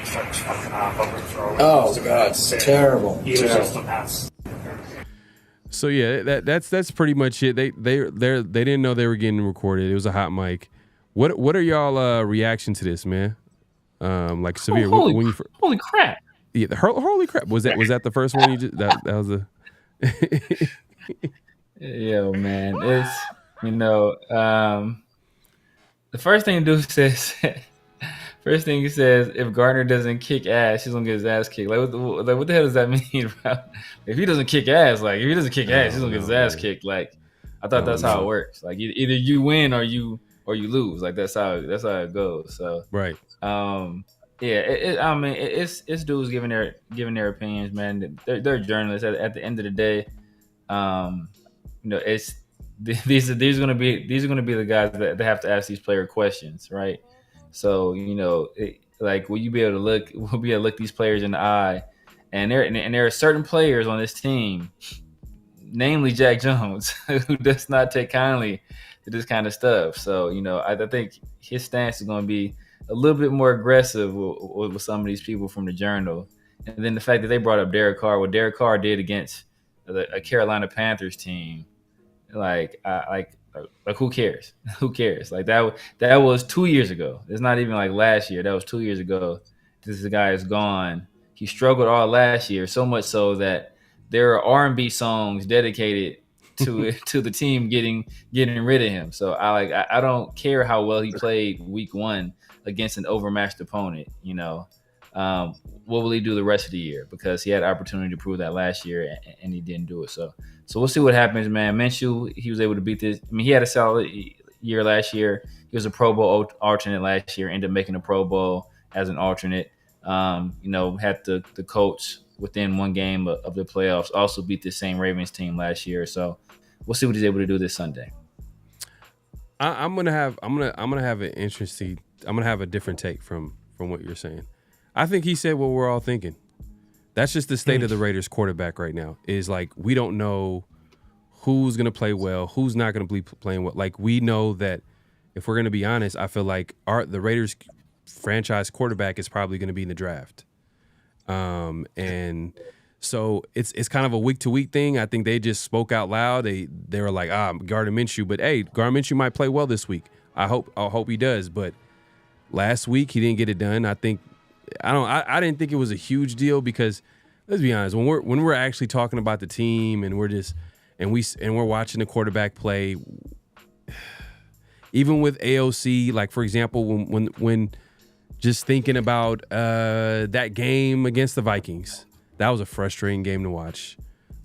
started fucking off, overthrowing. Oh, God, it's terrible. He was just a mess. So yeah, that's pretty much it. They didn't know they were getting recorded. It was a hot mic. What are y'all reaction to this, man? Like severe. Holy crap! Yeah, holy crap. Was that the first one you just that was the? Yo, man, it's the first thing to do says. First thing he says, if Gardner doesn't kick ass, he's gonna get his ass kicked. Like what the hell does that mean, bro? If he doesn't kick ass, he's gonna get his ass kicked. Like, I thought that's how it works. Like, either you win or you lose. Like, that's how it goes. So right. It's dudes giving their opinions, man. They're journalists. At the end of the day, it's these are gonna be the guys that have to ask these player questions, right? So will you be able to look these players in the eye, and there are certain players on this team, namely Jack Jones, who does not take kindly to this kind of stuff. So I think his stance is going to be a little bit more aggressive with some of these people from the Journal, and then the fact that they brought up Derek Carr, what Derek Carr did against a Carolina Panthers team, like who cares? Who cares? Like that was 2 years ago. It's not even like last year. That was 2 years ago. This guy is gone. He struggled all last year, so much so that there are R&B songs dedicated to the team getting rid of him. So I don't care how well he played week one against an overmatched opponent. What will he do the rest of the year? Because he had an opportunity to prove that last year and he didn't do it. So we'll see what happens, man. Minshew, he was able to beat this. I mean, he had a solid year last year. He was a Pro Bowl alternate last year, ended up making a Pro Bowl as an alternate. Had the Colts within one game of the playoffs, also beat the same Ravens team last year. So we'll see what he's able to do this Sunday. I'm gonna have an interesting. I'm gonna have a different take from what you're saying. I think he said what we're all thinking. That's just the state of the Raiders quarterback right now. Is like, we don't know who's going to play well, who's not going to be playing well. Like, we know that, if we're going to be honest, I feel like the Raiders franchise quarterback is probably going to be in the draft. And so it's kind of a week-to-week thing. I think they just spoke out loud. They were like, Gardner Minshew. But, hey, Gardner Minshew might play well this week. I hope he does. But last week, he didn't get it done. I didn't think it was a huge deal because, let's be honest, when we're actually talking about the team and we're just and we're watching the quarterback play. Even with AOC, like for example, when just thinking about that game against the Vikings, that was a frustrating game to watch,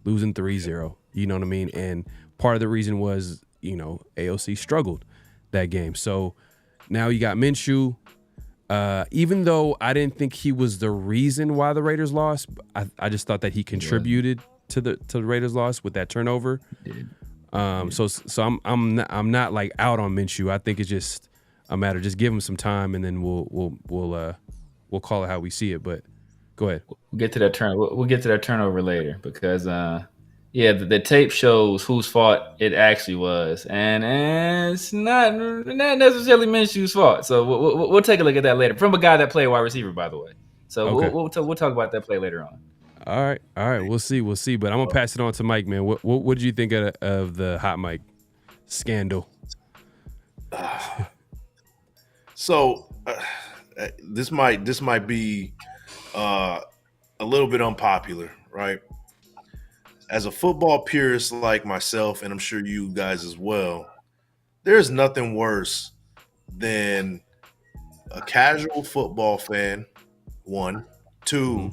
losing 3-0. You know what I mean? And part of the reason was, AOC struggled that game. So now you got Minshew. Even though I didn't think he was the reason why the Raiders lost, I just thought that he contributed to the Raiders loss with that turnover. So I'm not like out on Minshew. I think it's just a matter. Just give him some time, and then we'll call it how we see it. But go ahead. We'll get to that We'll get to that turnover later because the tape shows whose fault it actually was, and it's not necessarily Minshew's fault. So we'll take a look at that later from a guy that played wide receiver, by the way. So Okay. we'll talk about that play later on. All right. We'll see. But I'm gonna pass it on to Mike, man. What did you think of the hot mic scandal? So this might be a little bit unpopular, right? As a football purist like myself, and I'm sure you guys as well, there's nothing worse than a casual football fan. 1, 2.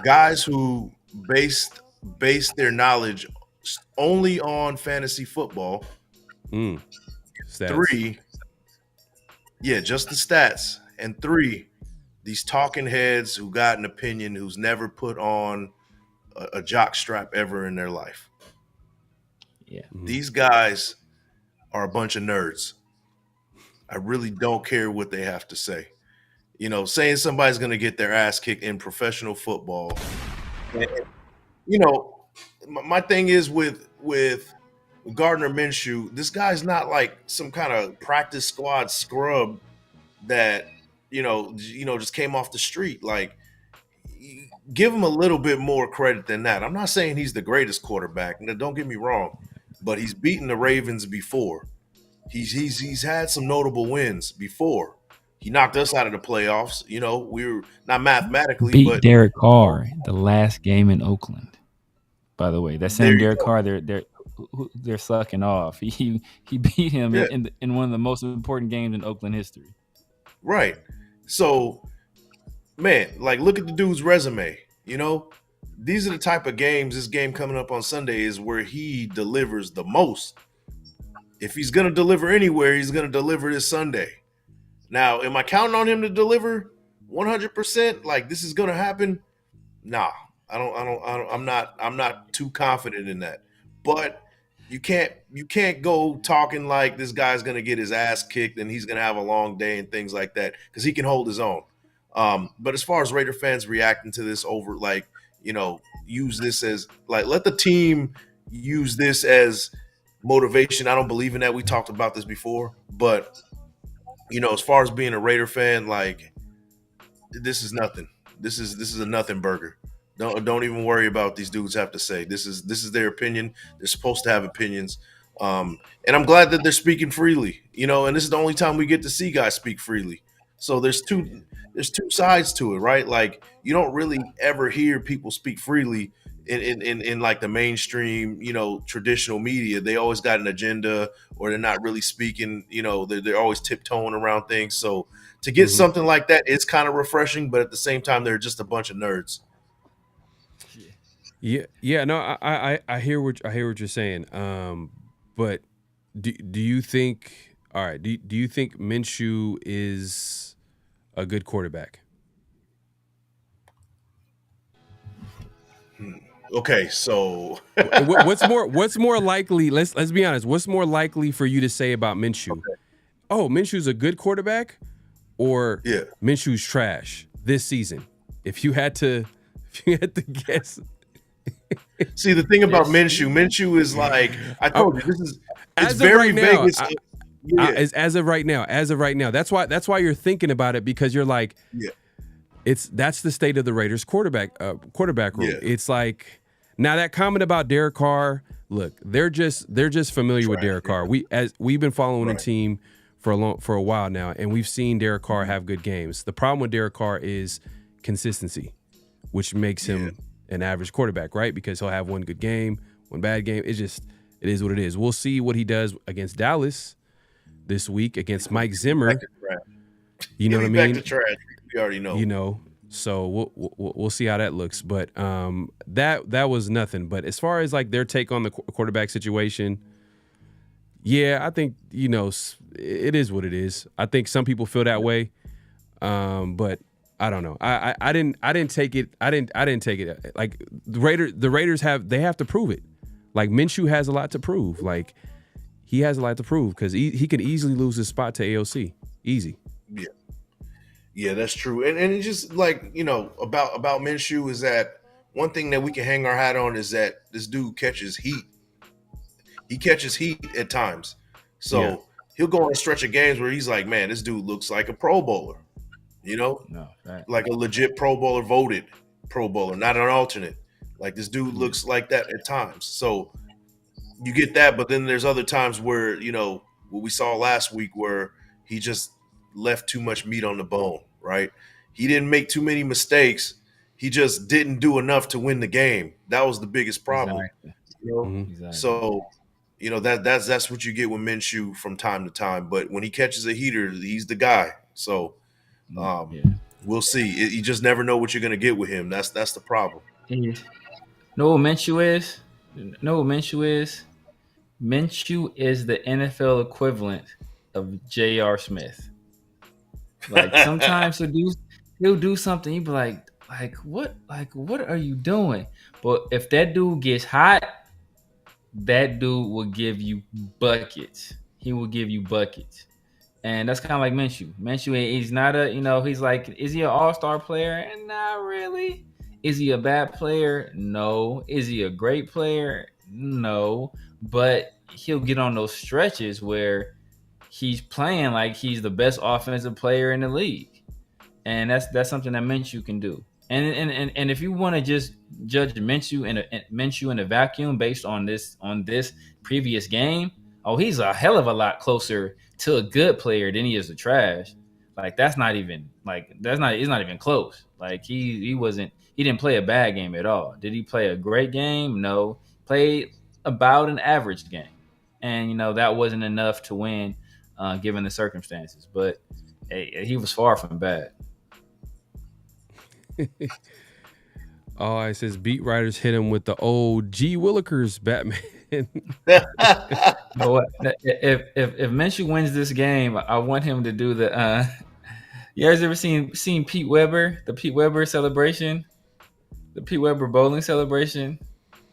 Guys who base their knowledge only on fantasy football. Stats. 3, just the stats. And 3, these talking heads who got an opinion who's never put on a jock strap ever in their life. Yeah, These guys are a bunch of nerds. I really don't care what they have to say. Saying somebody's going to get their ass kicked in professional football. And, my thing is with Gardner Minshew, this guy's not like some kind of practice squad scrub that, just came off the street. Like, give him a little bit more credit than that. I'm not saying he's the greatest quarterback. Don't get me wrong, but he's beaten the Ravens before. He's had some notable wins before. He knocked us out of the playoffs. We were not mathematically, but Derek Carr the last game in Oakland. By the way, that same Derek Carr, they're sucking off. He beat him in one of the most important games in Oakland history. Right. So, man, like, look at the dude's resume. These are the type of games. This game coming up on Sunday is where he delivers the most. If he's going to deliver anywhere, he's going to deliver this Sunday. Now, am I counting on him to deliver 100%? Like, this is going to happen? Nah, I'm not too confident in that. But you can't go talking like this guy's going to get his ass kicked and he's going to have a long day and things like that, because he can hold his own. But as far as Raider fans reacting to this over, like, use this as, like, let the team use this as motivation. I don't believe in that. We talked about this before, but as far as being a Raider fan, like, this is nothing. This is a nothing burger. Don't even worry about what these dudes have to say. This is their opinion. They're supposed to have opinions. And I'm glad that they're speaking freely, and this is the only time we get to see guys speak freely. So there's two sides to it, right? Like, you don't really ever hear people speak freely in like the mainstream, traditional media. They always got an agenda, or they're not really speaking, they're always tiptoeing around things. So to get something like that, it's kind of refreshing, but at the same time, they're just a bunch of nerds. Yeah, no, I hear what you're saying. But do you think, all right, do you think Minshew is a good quarterback? Okay, so what's more likely? Let's be honest. What's more likely for you to say about Minshew? Okay. Oh, Minshew's a good quarterback, or Minshew's trash this season? If you had to guess. See, the thing about Minshew is, like, I told you, it's very vague. As of right now, that's why you're thinking about it, because you're like, that's the state of the Raiders quarterback room. Yeah. It's like, now that comment about Derek Carr, look, they're just familiar with Derek Carr. We've been following the team for a while now, and we've seen Derek Carr have good games. The problem with Derek Carr is consistency, which makes him an average quarterback, right? Because he'll have one good game, When bad game, it is what it is. We'll see what he does against Dallas this week against Mike Zimmer. You know what I mean? Back to trash. We already know. You know, so we'll see how that looks. But that was nothing. But as far as like their take on the quarterback situation, yeah, I think it is what it is. I think some people feel that way, but I don't know. I didn't take it. I didn't take it. Like the Raiders have to prove it. Like Minshew has a lot to prove. Like he has a lot to prove because he can easily lose his spot to AOC. Easy. Yeah, that's true. And it's just like, about Minshew is that one thing that we can hang our hat on is that this dude catches heat. He catches heat at times. So he'll go on a stretch of games where he's like, man, this dude looks like a Pro Bowler. Like a legit Pro Bowler, voted Pro Bowler, not an alternate. Like this dude looks like that at times. So you get that, but then there's other times where, what we saw last week where he just left too much meat on the bone, right? He didn't make too many mistakes. He just didn't do enough to win the game. That was the biggest problem. Exactly. Exactly. So, that's what you get with Minshew from time to time. But when he catches a heater, he's the guy. So we'll see. You just never know what you're going to get with him. That's the problem. Know what Minshew is? Minshew is the NFL equivalent of J.R. Smith. Like sometimes he'll do something. He'll be like what are you doing? But if that dude gets hot, that dude will give you buckets. He will give you buckets. And that's kind of like Minshew. Minshew, he's not he's like, is he an all-star player? Not really. Is he a bad player? No. Is he a great player? No. But he'll get on those stretches where he's playing like he's the best offensive player in the league. And that's something that Minshew can do. And if you want to just judge Minshew in a vacuum based on this previous game, he's a hell of a lot closer to a good player than he is to trash. Like it's not even close. Like he didn't play a bad game at all. Did he play a great game? No. Played about an average game. And that wasn't enough to win given the circumstances. But he was far from bad. It says beat writers hit him with the old G. Willikers Batman. But if Minshew wins this game, I want him to do the. You guys ever seen Pete Weber? The Pete Weber celebration, the Pete Weber bowling celebration.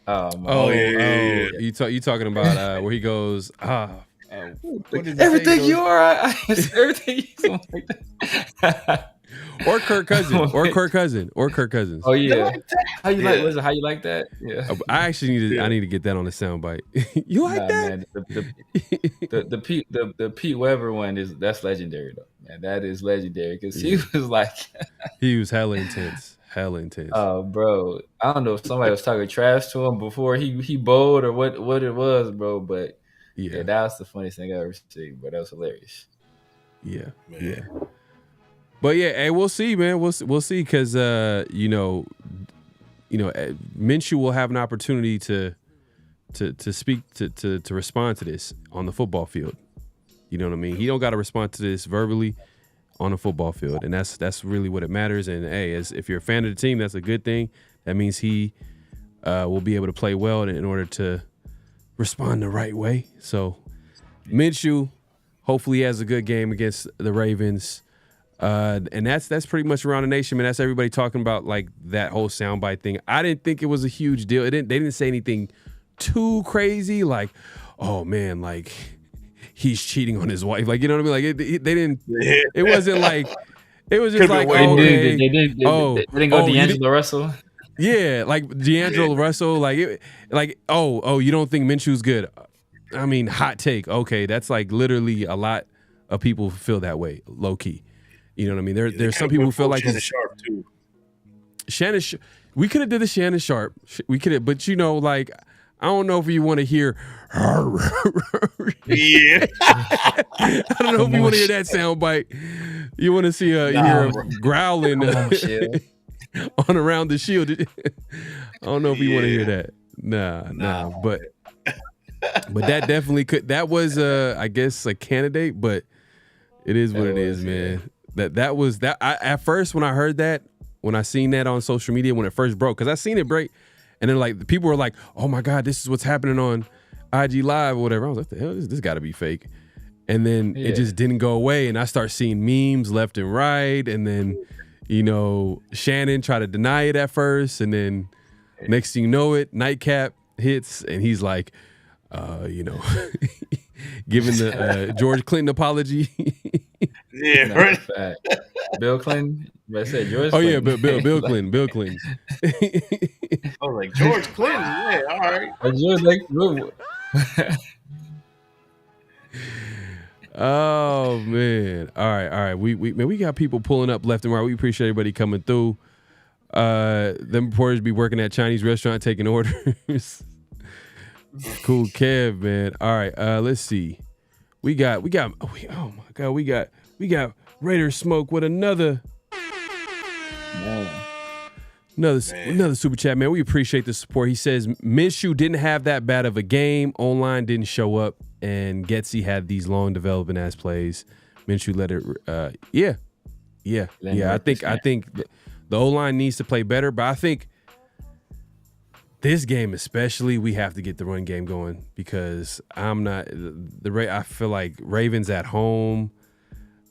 Yeah. You talking about where he goes? Everything you are, everything you like that. Or Kirk Cousins. Oh yeah. How you like that? Yeah. I actually need to get that on the soundbite. You like that? Man, the Pete Weber one that's legendary though. Man, that is legendary because he was like he was hella intense. Oh, bro. I don't know if somebody was talking trash to him before he bowled or what it was, bro. But yeah, that was the funniest thing I ever seen. But that was hilarious. Yeah, man. Yeah. But yeah, hey, we'll see, man. We'll see because Minshew will have an opportunity to speak to respond to this on the football field. You know what I mean? He don't got to respond to this verbally on the football field, and that's really what it matters. And hey, if you're a fan of the team, that's a good thing. That means he will be able to play well in order to respond the right way. So Minshew hopefully has a good game against the Ravens. And that's pretty much around the nation, man. That's everybody talking about like that whole soundbite thing. I didn't think it was a huge deal. They didn't say anything too crazy, like, oh man, like he's cheating on his wife, like, you know what I mean? Like they didn't. It wasn't like it was just like they didn't go D'Angelo Russell. Yeah, like D'Angelo Russell, like you don't think Minshew's good? I mean, hot take. Okay, that's like literally a lot of people feel that way, low key. You know what I mean? There's some people who feel like Shannon Sharp too. We could have did the Shannon Sharp. We could have, but like I don't know if you want to hear. Yeah. I don't know if you want to hear that sound bite. You want to see hear a growling on Around the Shield. I don't know if you want to hear that. Nah. But that definitely could. That was I guess a candidate, but it is what it is, man. That was that. At first, when I heard that, when I seen that on social media when it first broke, because I seen it break, and then like people were like, "Oh my God, this is what's happening on IG Live or whatever." I was like, "The hell, this got to be fake." And then it just didn't go away, and I start seeing memes left and right, and then Shannon tried to deny it at first, and then next thing you know it, Nightcap hits, and he's like, giving the George Clinton apology. Yeah, right. Bill Clinton. I said George. Oh Clinton. yeah, Bill Clinton. Bill Clinton. I was like George Clinton. Yeah, all right. Oh man! All right. We got people pulling up left and right. We appreciate everybody coming through. Them reporters be working at Chinese restaurant taking orders. Cool, Kev, man. All right, let's see. We got. Oh my God, we got Raider Smoke with another super chat, man. We appreciate the support. He says Minshew didn't have that bad of a game. O-line didn't show up, and Getsy had these long developing ass plays. Minshew let it. Yeah. I think the O-line needs to play better, but I think this game especially, we have to get the run game going because I feel like Ravens at home.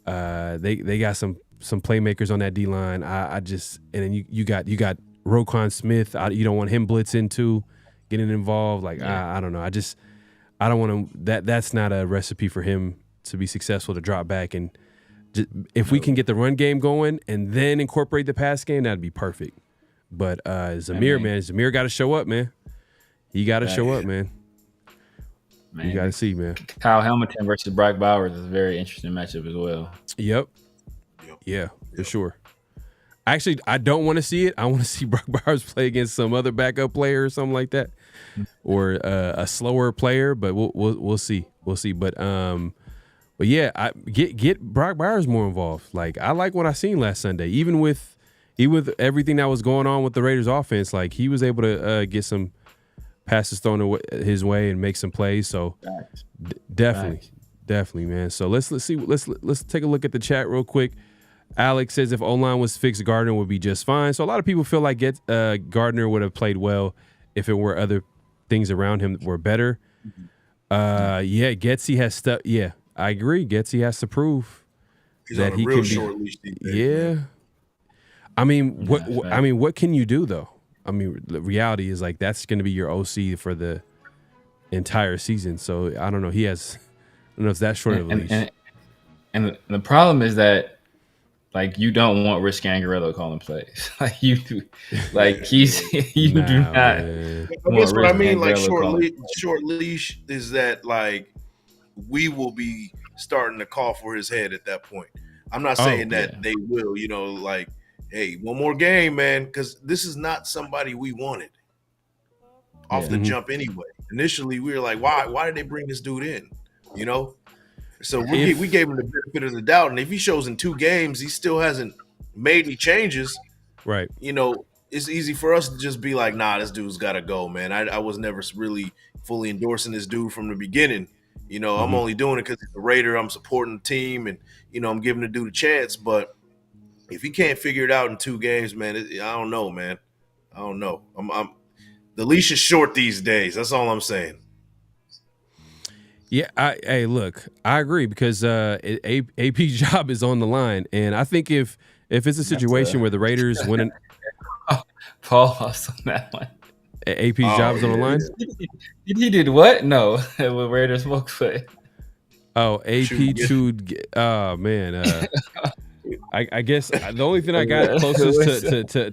They got some playmakers on that D line. And then you got Roquan Smith. You don't want him blitzing too, getting involved. Like I don't know. I don't want to. That's not a recipe for him to be successful to drop back. And if we can get the run game going and then incorporate the pass game, that'd be perfect. But Zamir got to show up, man. He got to show up, man. You got to see, man. Kyle Hamilton versus Brock Bowers is a very interesting matchup as well. Yep. Yeah, for sure. Actually, I don't want to see it. I want to see Brock Bowers play against some other backup player or something like that, or a slower player. But we'll see. We'll see. But yeah, get Brock Bowers more involved. Like I like what I seen last Sunday, even with everything that was going on with the Raiders offense. Like he was able to get some passes thrown his way and make some plays. So definitely, man. So let's see. Let's take a look at the chat real quick. Alex says if O-line was fixed, Gardner would be just fine. So a lot of people feel like Gardner would have played well if it were other things around him that were better. Getsy has stuff. Yeah, I agree. Getsy has to prove that he can be. Short leash these days, man. I mean, what can you do though? I mean, the reality is like that's going to be your OC for the entire season. So I don't know. I don't know if that's short of a leash. And the problem is that. Like you don't want Rich Gangarello calling plays. Like you do, like you do not. That's what I mean. Like short leash is that like we will be starting to call for his head at that point. I'm not saying that they will. Like hey, one more game, man, because this is not somebody we wanted off the jump anyway. Initially, we were like, why did they bring this dude in? So we gave him the benefit of the doubt, and if he shows in 2 games, he still hasn't made any changes. Right. It's easy for us to just be like, nah, this dude's got to go, man. I was never really fully endorsing this dude from the beginning. I'm only doing it because he's a Raider. I'm supporting the team, and I'm giving the dude a chance. But if he can't figure it out in 2 games, man, I don't know, man. I don't know. The leash is short these days. That's all I'm saying. Yeah, hey, look, I agree because AP's job is on the line, and I think if it's a situation where the Raiders win, Paul lost on that one. AP's job is on the line. He did what? No, with Raiders smoke foot. Oh, AP chewed. Oh man, I guess the only thing I got closest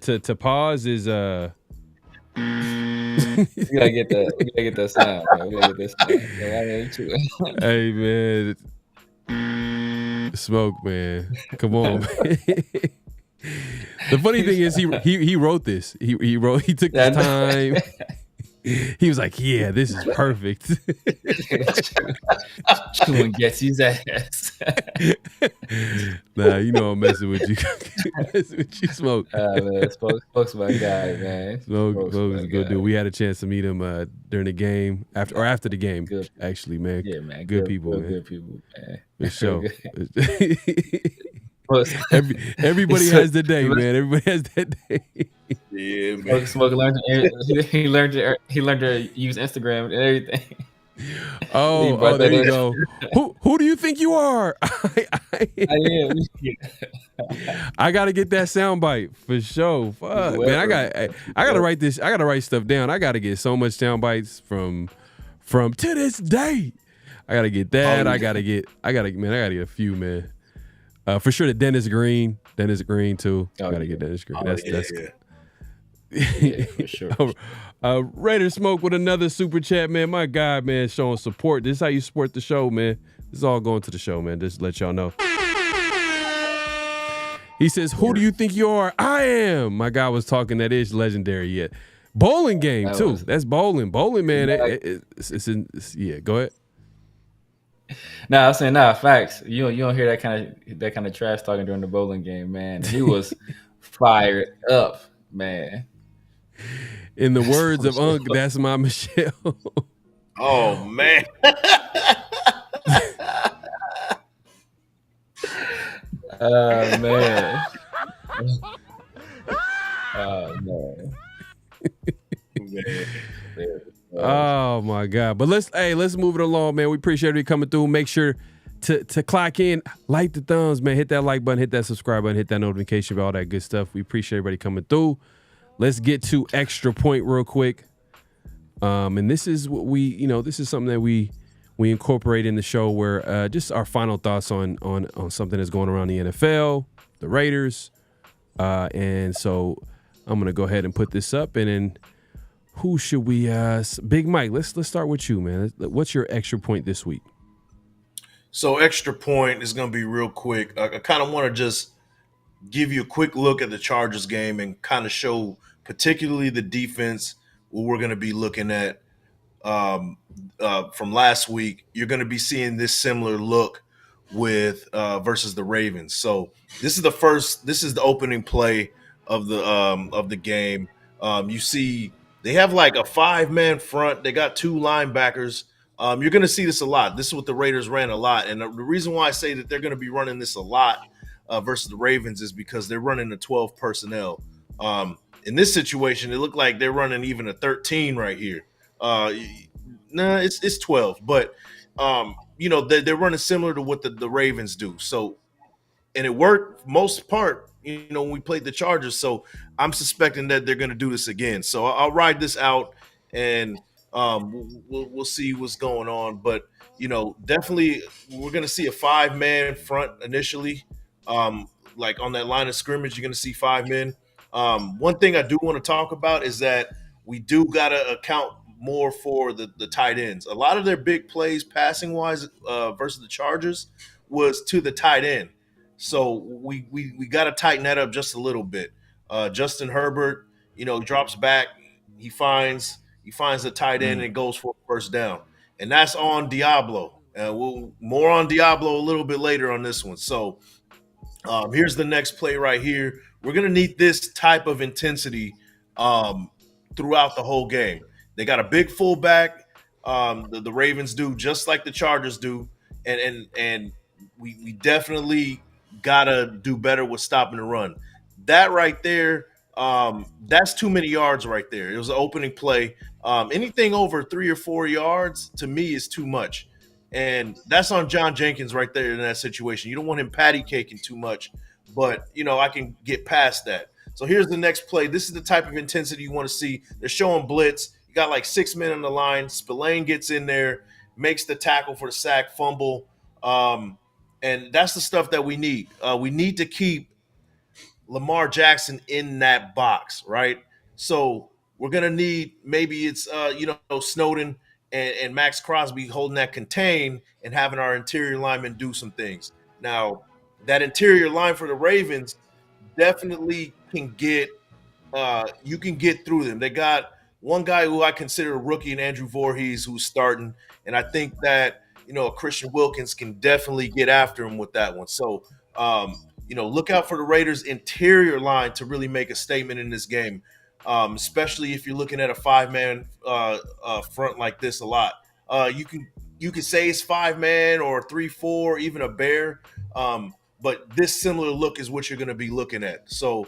to pause is We gotta get that sound. Man. We gotta get that sound. Hey man, smoke, man. Come on, man. The funny thing is he wrote this. He took his time. He was like, "Yeah, this is perfect." Chewing Getsy's ass. Nah, you know I'm messing with you. Messing with you, Smoke. Man, Spoke's my guy, man. Smoke is a good dude. We had a chance to meet him during the game after the game. Good. Actually, man. Yeah, man. Good people, man. Good people, man. For sure. Everybody has the day, man. Everybody has that day. Yeah, man. Smoke learned he learned to use Instagram and everything. Oh, there you go. Who do you think you are? I am. I gotta get that soundbite for sure. Fuck, man, I gotta write this. I gotta write stuff down. I gotta get so much soundbites from to this day. I gotta get that. I gotta get a few, man. For sure, the Dennis Green too. I gotta get Dennis Green. That's Yeah, for sure. Raider Smoke with another super chat, man. My God, man, showing support. This is how you support the show, man. This is all going to the show, man. Just to let y'all know. He says, "Who do you think you are?" I am. My guy was talking. That is legendary. Yet bowling game too. That's bowling. Bowling, man. Yeah. Go ahead. Nah, I'm saying facts. You don't hear that kind of trash talking during the bowling game, man. He was fired up, man. In the words of Unc, that's my Michelle. Oh man. Man. Man. Oh my God. But let's move it along, man. We appreciate you coming through. Make sure to clock in, like the thumbs, man. Hit that like button, hit that subscribe button, hit that notification, all that good stuff. We appreciate everybody coming through. Let's get to extra point real quick. And this is what this is something that we incorporate in the show where just our final thoughts on something that's going around the NFL, the Raiders. And so I'm going to go ahead and put this up, and then who should we Big Mike, let's start with you, man. What's your extra point this week? So extra point is going to be real quick. I kind of want to just give you a quick look at the Chargers game and kind of show particularly the defense what we're going to be looking at from last week. You're going to be seeing this similar look with versus the Ravens. So this is the opening play of the game. You see they have like a 5-man front. They got 2 linebackers. You're going to see this a lot. This is what the Raiders ran a lot. And the reason why I say that they're going to be running this a lot versus the Ravens is because they're running a 12 personnel. In this situation, it looked like they're running even a 13 right here. It's 12, but they're running similar to what the Ravens do. So, and it worked most part, when we played the Chargers. So I'm suspecting that they're going to do this again. So I'll ride this out, and we'll see what's going on. But definitely we're going to see a 5-man front initially. Like on that line of scrimmage, you're going to see 5 men. One thing I do want to talk about is that we do got to account more for the tight ends. A lot of their big plays passing wise versus the Chargers was to the tight end. So we got to tighten that up just a little bit. Justin Herbert, drops back, he finds the tight end and goes for a first down. And that's on Diablo. More on Diablo a little bit later on this one. So here's the next play right here. We're going to need this type of intensity throughout the whole game. They got a big fullback. The Ravens do, just like the Chargers do. And we definitely got to do better with stopping the run. That right there, that's too many yards right there. It was an opening play. Anything over 3 or 4 yards, to me, is too much. And that's on John Jenkins right there in that situation. You don't want him patty caking too much, but, I can get past that. So here's the next play. This is the type of intensity you want to see. They're showing blitz. You got like 6 men on the line. Spillane gets in there, makes the tackle for the sack, fumble. And that's the stuff that we need. We need to keep Lamar Jackson in that box, right? So we're going to need, maybe it's, Snowden and Max Crosby holding that contain and having our interior linemen do some things. Now, that interior line for the Ravens definitely can get you can get through them. They got One guy who I consider a rookie in Andrew Voorhees, who's starting, and I think that Christian Wilkins can definitely get after him with that one. So look out for the Raiders' interior line to really make a statement in this game, especially if you're looking at a 5-man front like this a lot. You can say it's 5-man or 3-4, even a bear, but this similar look is what you're going to be looking at. So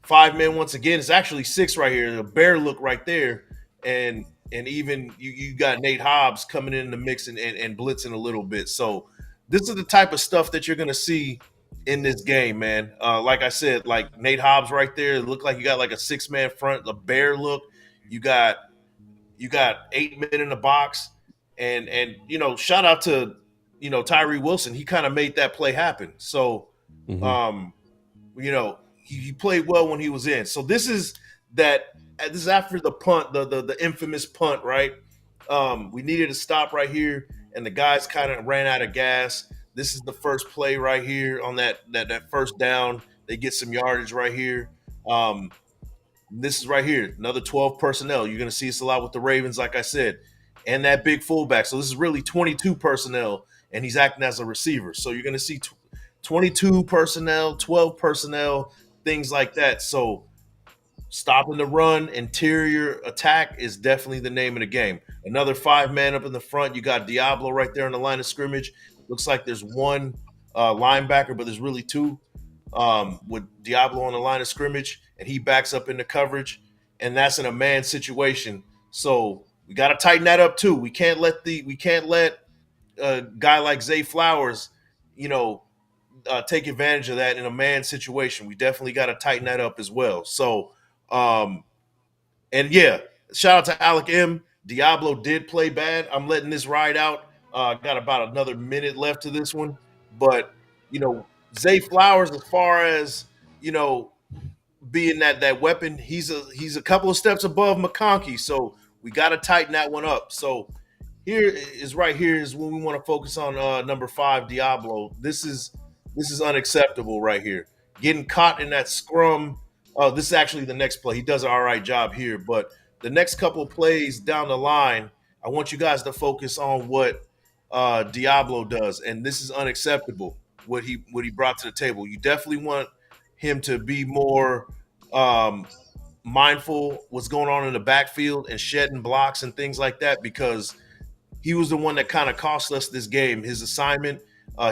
5 men once again. It's actually 6 right here. The bear look right there, and even you got Nate Hobbs coming in the mix and blitzing a little bit. So this is the type of stuff that you're going to see in this game, man. Like I said, like Nate Hobbs right there. It looked like you got like a 6-man front, the bear look. You got 8 men in the box, and shout out to Tyree Wilson. He kind of made that play happen. So he played well when he was in. So this is after the punt, the infamous punt, right? We needed to stop right here, and the guys kind of ran out of gas. This is the first play right here on that first down. They get some yardage right here. This is right here, another 12 personnel. You're going to see this a lot with the Ravens, like I said, and that big fullback. So this is really 22 personnel, and he's acting as a receiver. So you're going to see 22 personnel, 12 personnel, things like that. So stopping the run, interior attack is definitely the name of the game. Another 5-man up in the front. You got Diablo right there on the line of scrimmage. Looks like there's one linebacker, but there's really 2 with Diablo on the line of scrimmage, and he backs up into coverage, and that's in a man situation. So we got to tighten that up too. We can't let a guy like Zay Flowers, take advantage of that in a man situation. We definitely got to tighten that up as well. So, shout out to Alec M. Diablo did play bad. I'm letting this ride out. Got about another minute left to this one, but Zay Flowers, as far as being that weapon, he's a couple of steps above McConkey. So we got to tighten that one up. So here is when we want to focus on number 5, Diablo. This is unacceptable right here. Getting caught in that scrum. This is actually the next play. He does an all right job here, but the next couple plays down the line, I want you guys to focus on what Diablo does, and this is unacceptable. What he brought to the table. You definitely want him to be more mindful what's going on in the backfield and shedding blocks and things like that, because he was the one that kind of cost us this game. His assignment,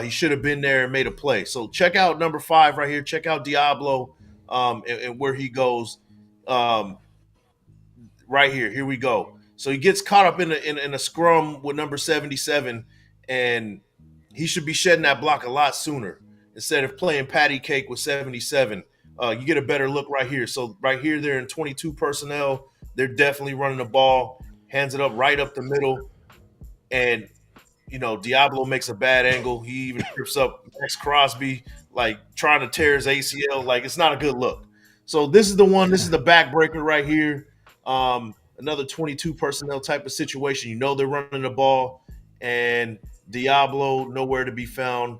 he should have been there and made a play. So check out number 5 right here. Check out Diablo and where he goes. Right here. Here we go. So he gets caught up in a scrum with number 77, and he should be shedding that block a lot sooner instead of playing patty cake with 77. You get a better look right here. So right here, they're in 22 personnel. They're definitely running the ball, hands it up right up the middle, and Diablo makes a bad angle. He even trips up Max Crosby, like trying to tear his ACL. Like, it's not a good look. So this is the one. This is the backbreaker right here. Another 22 personnel type of situation. They're running the ball, and Diablo nowhere to be found.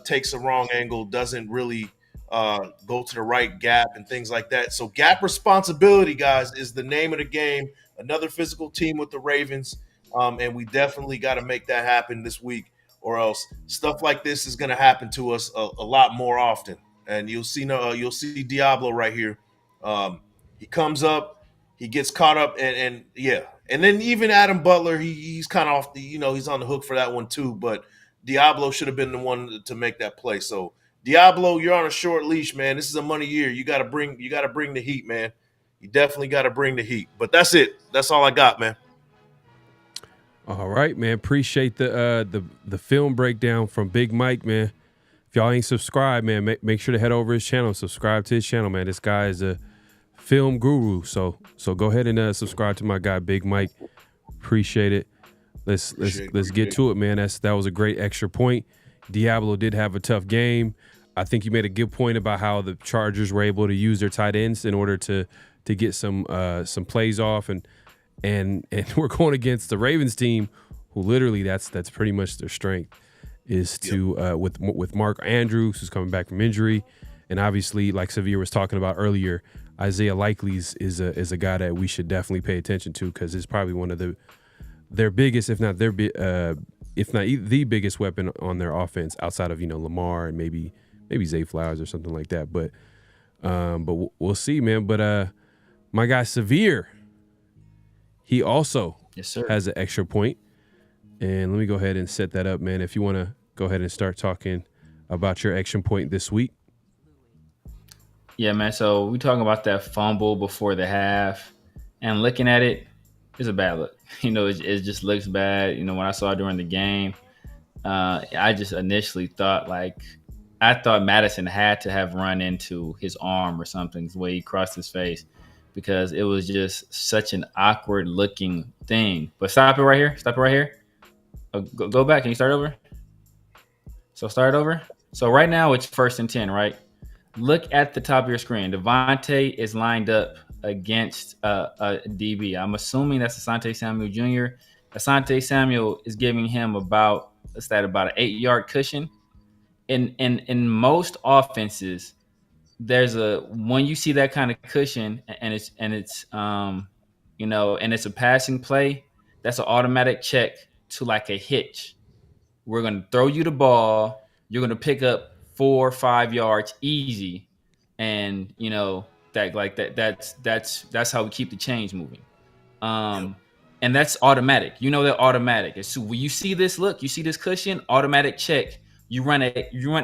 Takes a wrong angle, doesn't really go to the right gap and things like that. So gap responsibility, guys, is the name of the game. Another physical team with the Ravens, and we definitely got to make that happen this week, or else stuff like this is going to happen to us a lot more often. And you'll see Diablo right here. He comes up. He gets caught up, and then even Adam Butler, he's kind of off the, he's on the hook for that one too. But Diablo should have been the one to make that play. So Diablo, you're on a short leash, man. This is a money year. You got to bring the heat, man. You definitely got to bring the heat. But that's it. That's all I got, man. All right, man. Appreciate the film breakdown from Big Mike, man. If y'all ain't subscribed, man, make sure to head over his channel. Subscribe to his channel, man. This guy is a film guru. So go ahead and subscribe to my guy Big Mike. Appreciate it. Let's get to it, man. That was a great extra point. Diablo did have a tough game. I think you made a good point about how the Chargers were able to use their tight ends in order to get some plays off, and we're going against the Ravens team, who literally that's pretty much their strength is to with Mark Andrews, who's coming back from injury, and obviously, like Severe was talking about earlier, Isaiah Likely is a guy that we should definitely pay attention to because it's probably one of their biggest, if not the biggest weapon on their offense outside of Lamar and maybe Zay Flowers or something like that. But we'll see, man. But my guy Severe, he also has an extra point. And let me go ahead and set that up, man. If you want to go ahead and start talking about your extra point this week. Yeah, man. So we talking about that fumble before the half, and looking at it, it's a bad look. It just looks bad. When I saw it during the game, I just initially thought I thought Madison had to have run into his arm or something the way he crossed his face, because it was just such an awkward looking thing. But stop it right here. Stop it right here. Go back. Can you start over? So start over. So right now it's 1st and 10, right? Look at the top of your screen. Devontae is lined up against a DB. I'm assuming that's Asante Samuel Jr. Asante Samuel is giving him about an 8-yard cushion. In most offenses, when you see that kind of cushion and it's a passing play, that's an automatic check to like a hitch. We're going to throw you the ball. You're going to pick up 4 or 5 yards easy. And that's how we keep the chains moving. And that's automatic. They're automatic. So when you see this cushion, automatic check. You run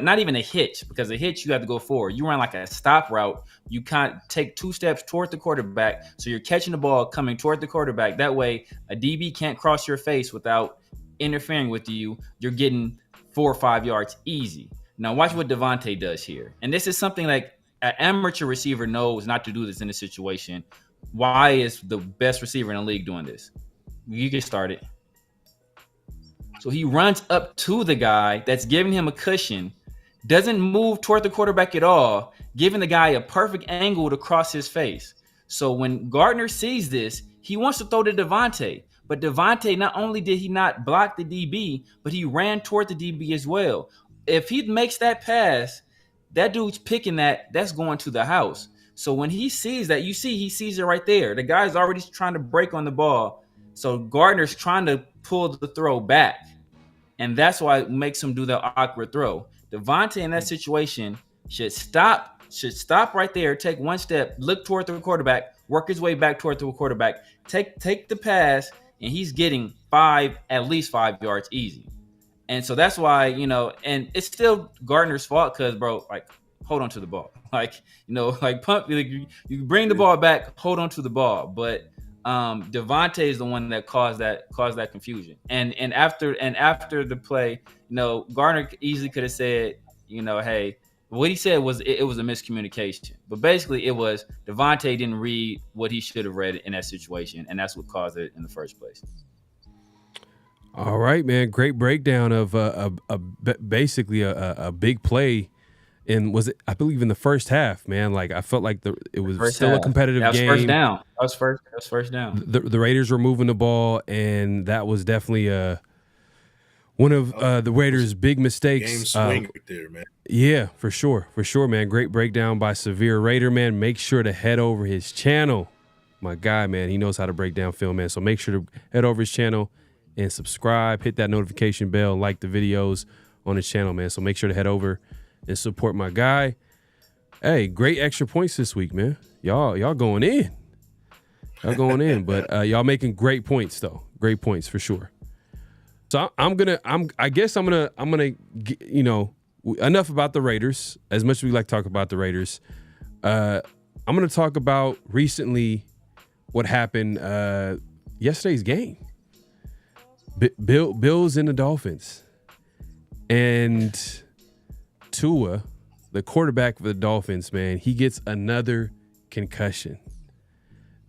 not even a hitch, because a hitch you have to go forward. You run like a stop route. You can't take 2 steps toward the quarterback. So you're catching the ball coming toward the quarterback. That way a DB can't cross your face without interfering with you. You're getting 4 or 5 yards easy. Now watch what Devontae does here. And this is something like an amateur receiver knows not to do this in this situation. Why is the best receiver in the league doing this? You get started. So he runs up to the guy that's giving him a cushion, doesn't move toward the quarterback at all, giving the guy a perfect angle to cross his face. So when Gardner sees this, he wants to throw to Devontae. But Devontae, not only did he not block the DB, but he ran toward the DB as well. If he makes that pass, that dude's picking that's going to the house. So when he sees that, he sees it right there. The guy's already trying to break on the ball. So Gardner's trying to pull the throw back. And that's why it makes him do the awkward throw. Devontae in that situation should stop right there, take 1 step, look toward the quarterback, work his way back toward the quarterback, take the pass, and he's getting at least 5 yards easy. And so that's why, and it's still Gardner's fault because, bro, hold on to the ball. Pump, you bring the ball back, hold on to the ball. But Devontae is the one that caused that confusion. And after the play, Gardner easily could have said, hey, what he said was it was a miscommunication. But basically it was Devontae didn't read what he should have read in that situation, and that's what caused it in the first place. All right, man. Great breakdown of basically a big play. And was it? I believe in the first half, man. I felt like it was still a competitive game. First down. That was first down. The Raiders were moving the ball, and that was definitely one of the Raiders' big mistakes. Game swing right there, man. Yeah, for sure, man. Great breakdown by Severe Raider, man. Make sure to head over his channel. My guy, man, he knows how to break down film, man. So make sure to head over his channel and subscribe. Hit that notification bell. Like the videos on his channel, man. So make sure to head over and support my guy. Hey, great extra points this week, man. Y'all going in. But y'all making great points though. Great points for sure. So I guess I'm gonna enough about the Raiders. As much as we like to talk about the Raiders, I'm gonna talk about recently what happened yesterday's game. Bills and the Dolphins. And Tua, the quarterback for the Dolphins, man, he gets another concussion.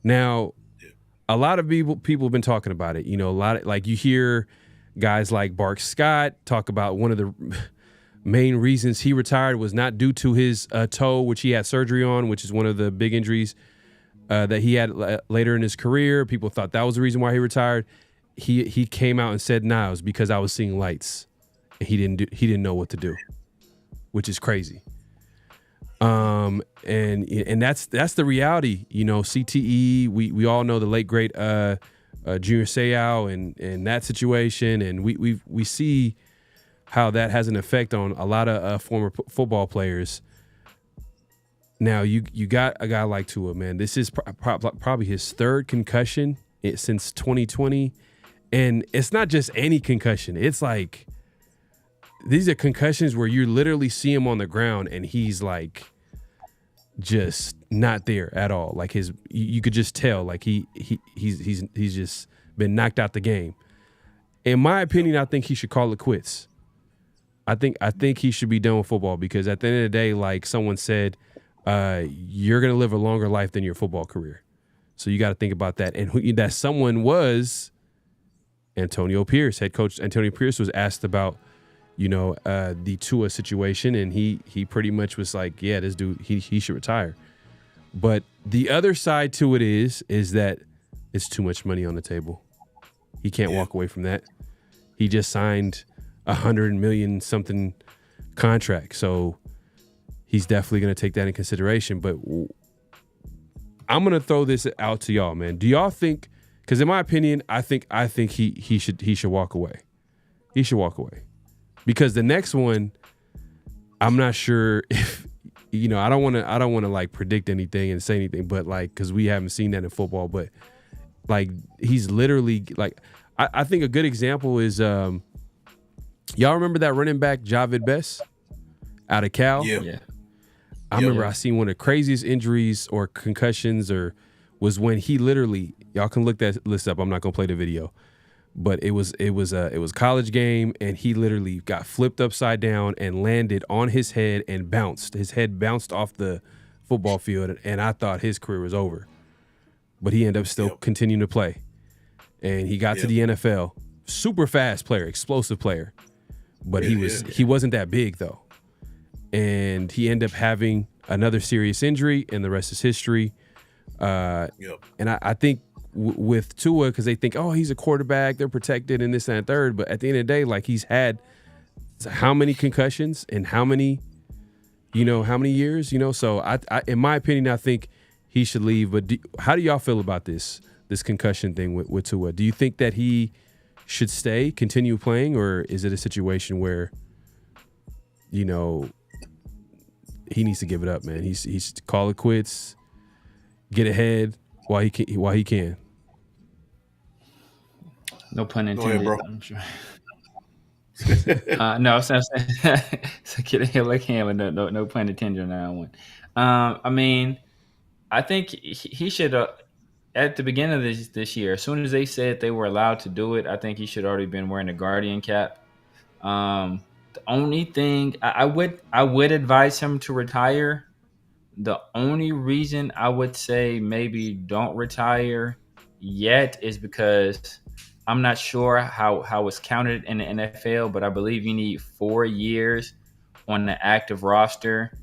Now, a lot of people have been talking about it. A lot of, you hear guys like Bart Scott talk about one of the main reasons he retired was not due to his toe, which he had surgery on, which is one of the big injuries that he had later in his career. People thought that was the reason why he retired. He came out and said, "Nah, it was because I was seeing lights." And he didn't know what to do, which is crazy. And that's the reality. CTE. We all know the late great Junior Seau and that situation, and we see how that has an effect on a lot of former football players. Now you got a guy like Tua, man. This is probably his third concussion since 2020, and it's not just any concussion. It's like these are concussions where you literally see him on the ground and he's like just not there at all. Like you could just tell like he's just been knocked out the game. In my opinion, I think he should call it quits. I think he should be done with football because at the end of the day, like someone said, you're gonna live a longer life than your football career. So you got to think about that. And that someone was Antonio Pierce. Head coach Antonio Pierce was asked about the Tua situation, and he pretty much was like, yeah, this dude, he should retire. But the other side to it is that it's too much money on the table. He can't walk away from that. He just signed $100 million something contract, so he's definitely going to take that in consideration. But I'm going to throw this out to y'all, man. Do y'all think? Because in my opinion, I think he should walk away. He should walk away. Because the next one, I'm not sure if I don't want to like predict anything and say anything, but like because we haven't seen that in football, but like he's literally like I think a good example is y'all remember that running back Javid Best out of Cal? Yeah. I remember I seen one of the craziest injuries or concussions was when he literally, y'all can look that list up. I'm not gonna play the video. But it was a college game, and he literally got flipped upside down and landed on his head and bounced. His head bounced off the football field, and I thought his career was over. But he ended up still continuing to play, and he got to the NFL. Super fast player, explosive player, but he wasn't that big though, and he ended up having another serious injury, and the rest is history. And I think. With Tua, because they think, oh, he's a quarterback, they're protected and this and that third. But at the end of the day, like he's had how many concussions and how many years, So I in my opinion, I think he should leave. But how do y'all feel about this concussion thing with Tua? Do you think that he should continue playing, or is it a situation where, he needs to give it up, man? He's call it quits, get ahead while he can. No pun intended. Go ahead, bro. I'm sure. No, I'm saying get ahead like him, but no pun intended on that one. I mean, I think he should at the beginning of this year, as soon as they said they were allowed to do it, I think he should already been wearing a Guardian cap. The only thing I would advise him to retire. The only reason I would say maybe don't retire yet is because I'm not sure how it's counted in the NFL, but I believe you need 4 years on the active roster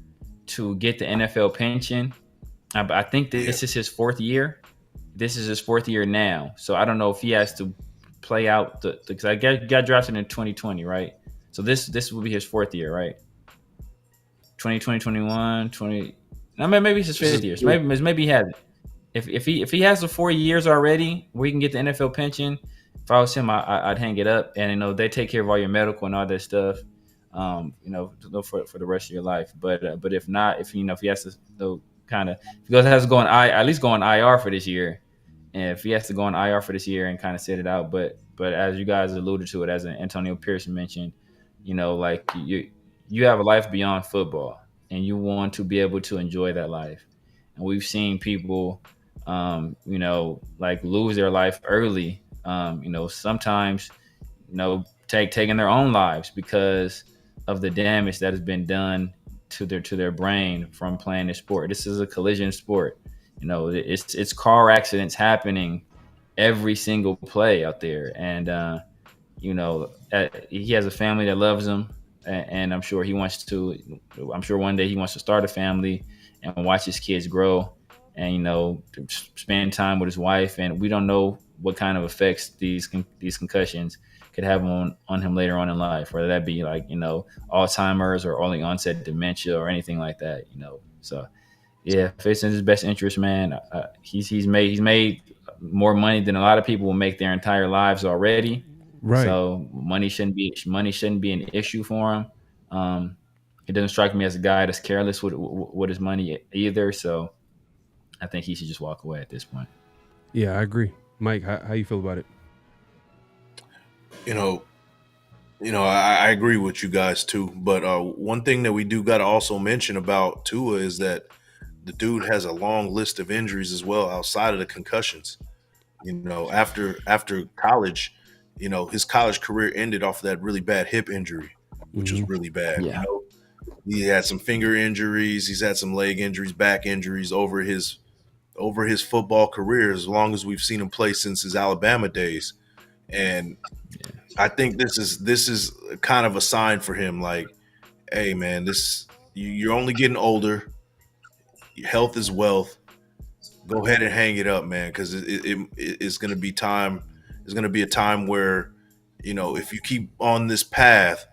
to get the NFL pension. I think this is his 4th year. This is his 4th year now. So I don't know if he has to play out because I got drafted in 2020, right? So this will be his 4th year, right? 2020, 21, 20. I mean, maybe it's his 5th year. So maybe he has it. If he has the 4 years already where he can get the NFL pension, if I was him, I'd hang it up, and they take care of all your medical and all that stuff, for the rest of your life. But if not, if he has to has to go on at least go on IR for this year, and if he has to go on IR for this year and kind of sit it out, but as you guys alluded to it, as Antonio Pierce mentioned, like you have a life beyond football, and you want to be able to enjoy that life. And we've seen people, like lose their life early. Sometimes, taking their own lives because of the damage that has been done to their brain from playing this sport. This is a collision sport. It's car accidents happening every single play out there. And, he has a family that loves him. And I'm sure one day he wants to start a family and watch his kids grow and, to spend time with his wife. And we don't know what kind of effects these concussions could have on him later on in life, whether that be like, Alzheimer's or early onset dementia or anything like that. So yeah, if it's in his best interest, man, he's made more money than a lot of people will make their entire lives already. Right. So money shouldn't be an issue for him. He doesn't strike me as a guy that's careless with his money either. So I think he should just walk away at this point. Yeah, I agree. Mike, how you feel about it? You know, I agree with you guys too. But one thing that we do got to also mention about Tua is that the dude has a long list of injuries as well outside of the concussions. After college, his college career ended off of that really bad hip injury, which was really bad. Yeah. He had some finger injuries, he's had some leg injuries, back injuries over his football career, as long as we've seen him play since his Alabama days. And I think this is kind of a sign for him, like, hey man, you're only getting older. Your health is wealth. Go ahead and hang it up, man, because it's going to be time. It's going to be a time where, if you keep on this path,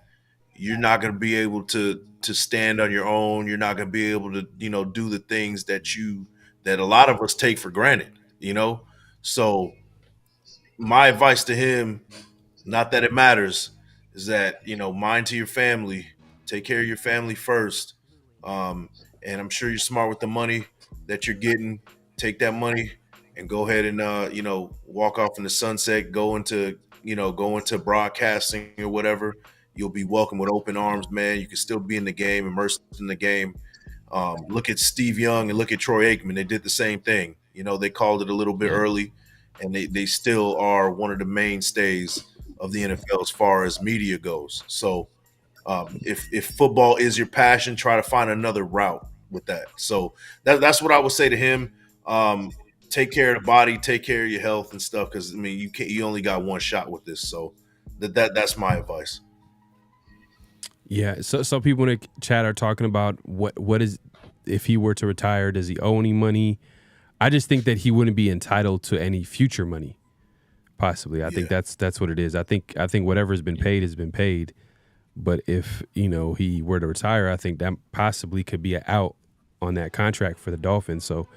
you're not going to be able to stand on your own. You're not going to be able to, do the things that a lot of us take for granted, So my advice to him, not that it matters, is that, mind to your family, take care of your family first. And I'm sure you're smart with the money that you're getting. Take that money and go ahead and walk off in the sunset, go into broadcasting or whatever. You'll be welcomed with open arms, man. You can still be in the game, immersed in the game. Look at Steve Young and look at Troy Aikman. They did the same thing. They called it a little bit early, and they still are one of the mainstays of the NFL as far as media goes. So if football is your passion, try to find another route with that. So that's what I would say to him. Take care of the body, take care of your health and stuff, because you only got one shot with this. So that's my advice. Yeah, so some people in the chat are talking about what is, if he were to retire, does he owe any money? I just think that he wouldn't be entitled to any future money. Possibly, I think that's what it is. I think whatever has been paid has been paid. But if he were to retire, I think that possibly could be an out on that contract for the Dolphins. So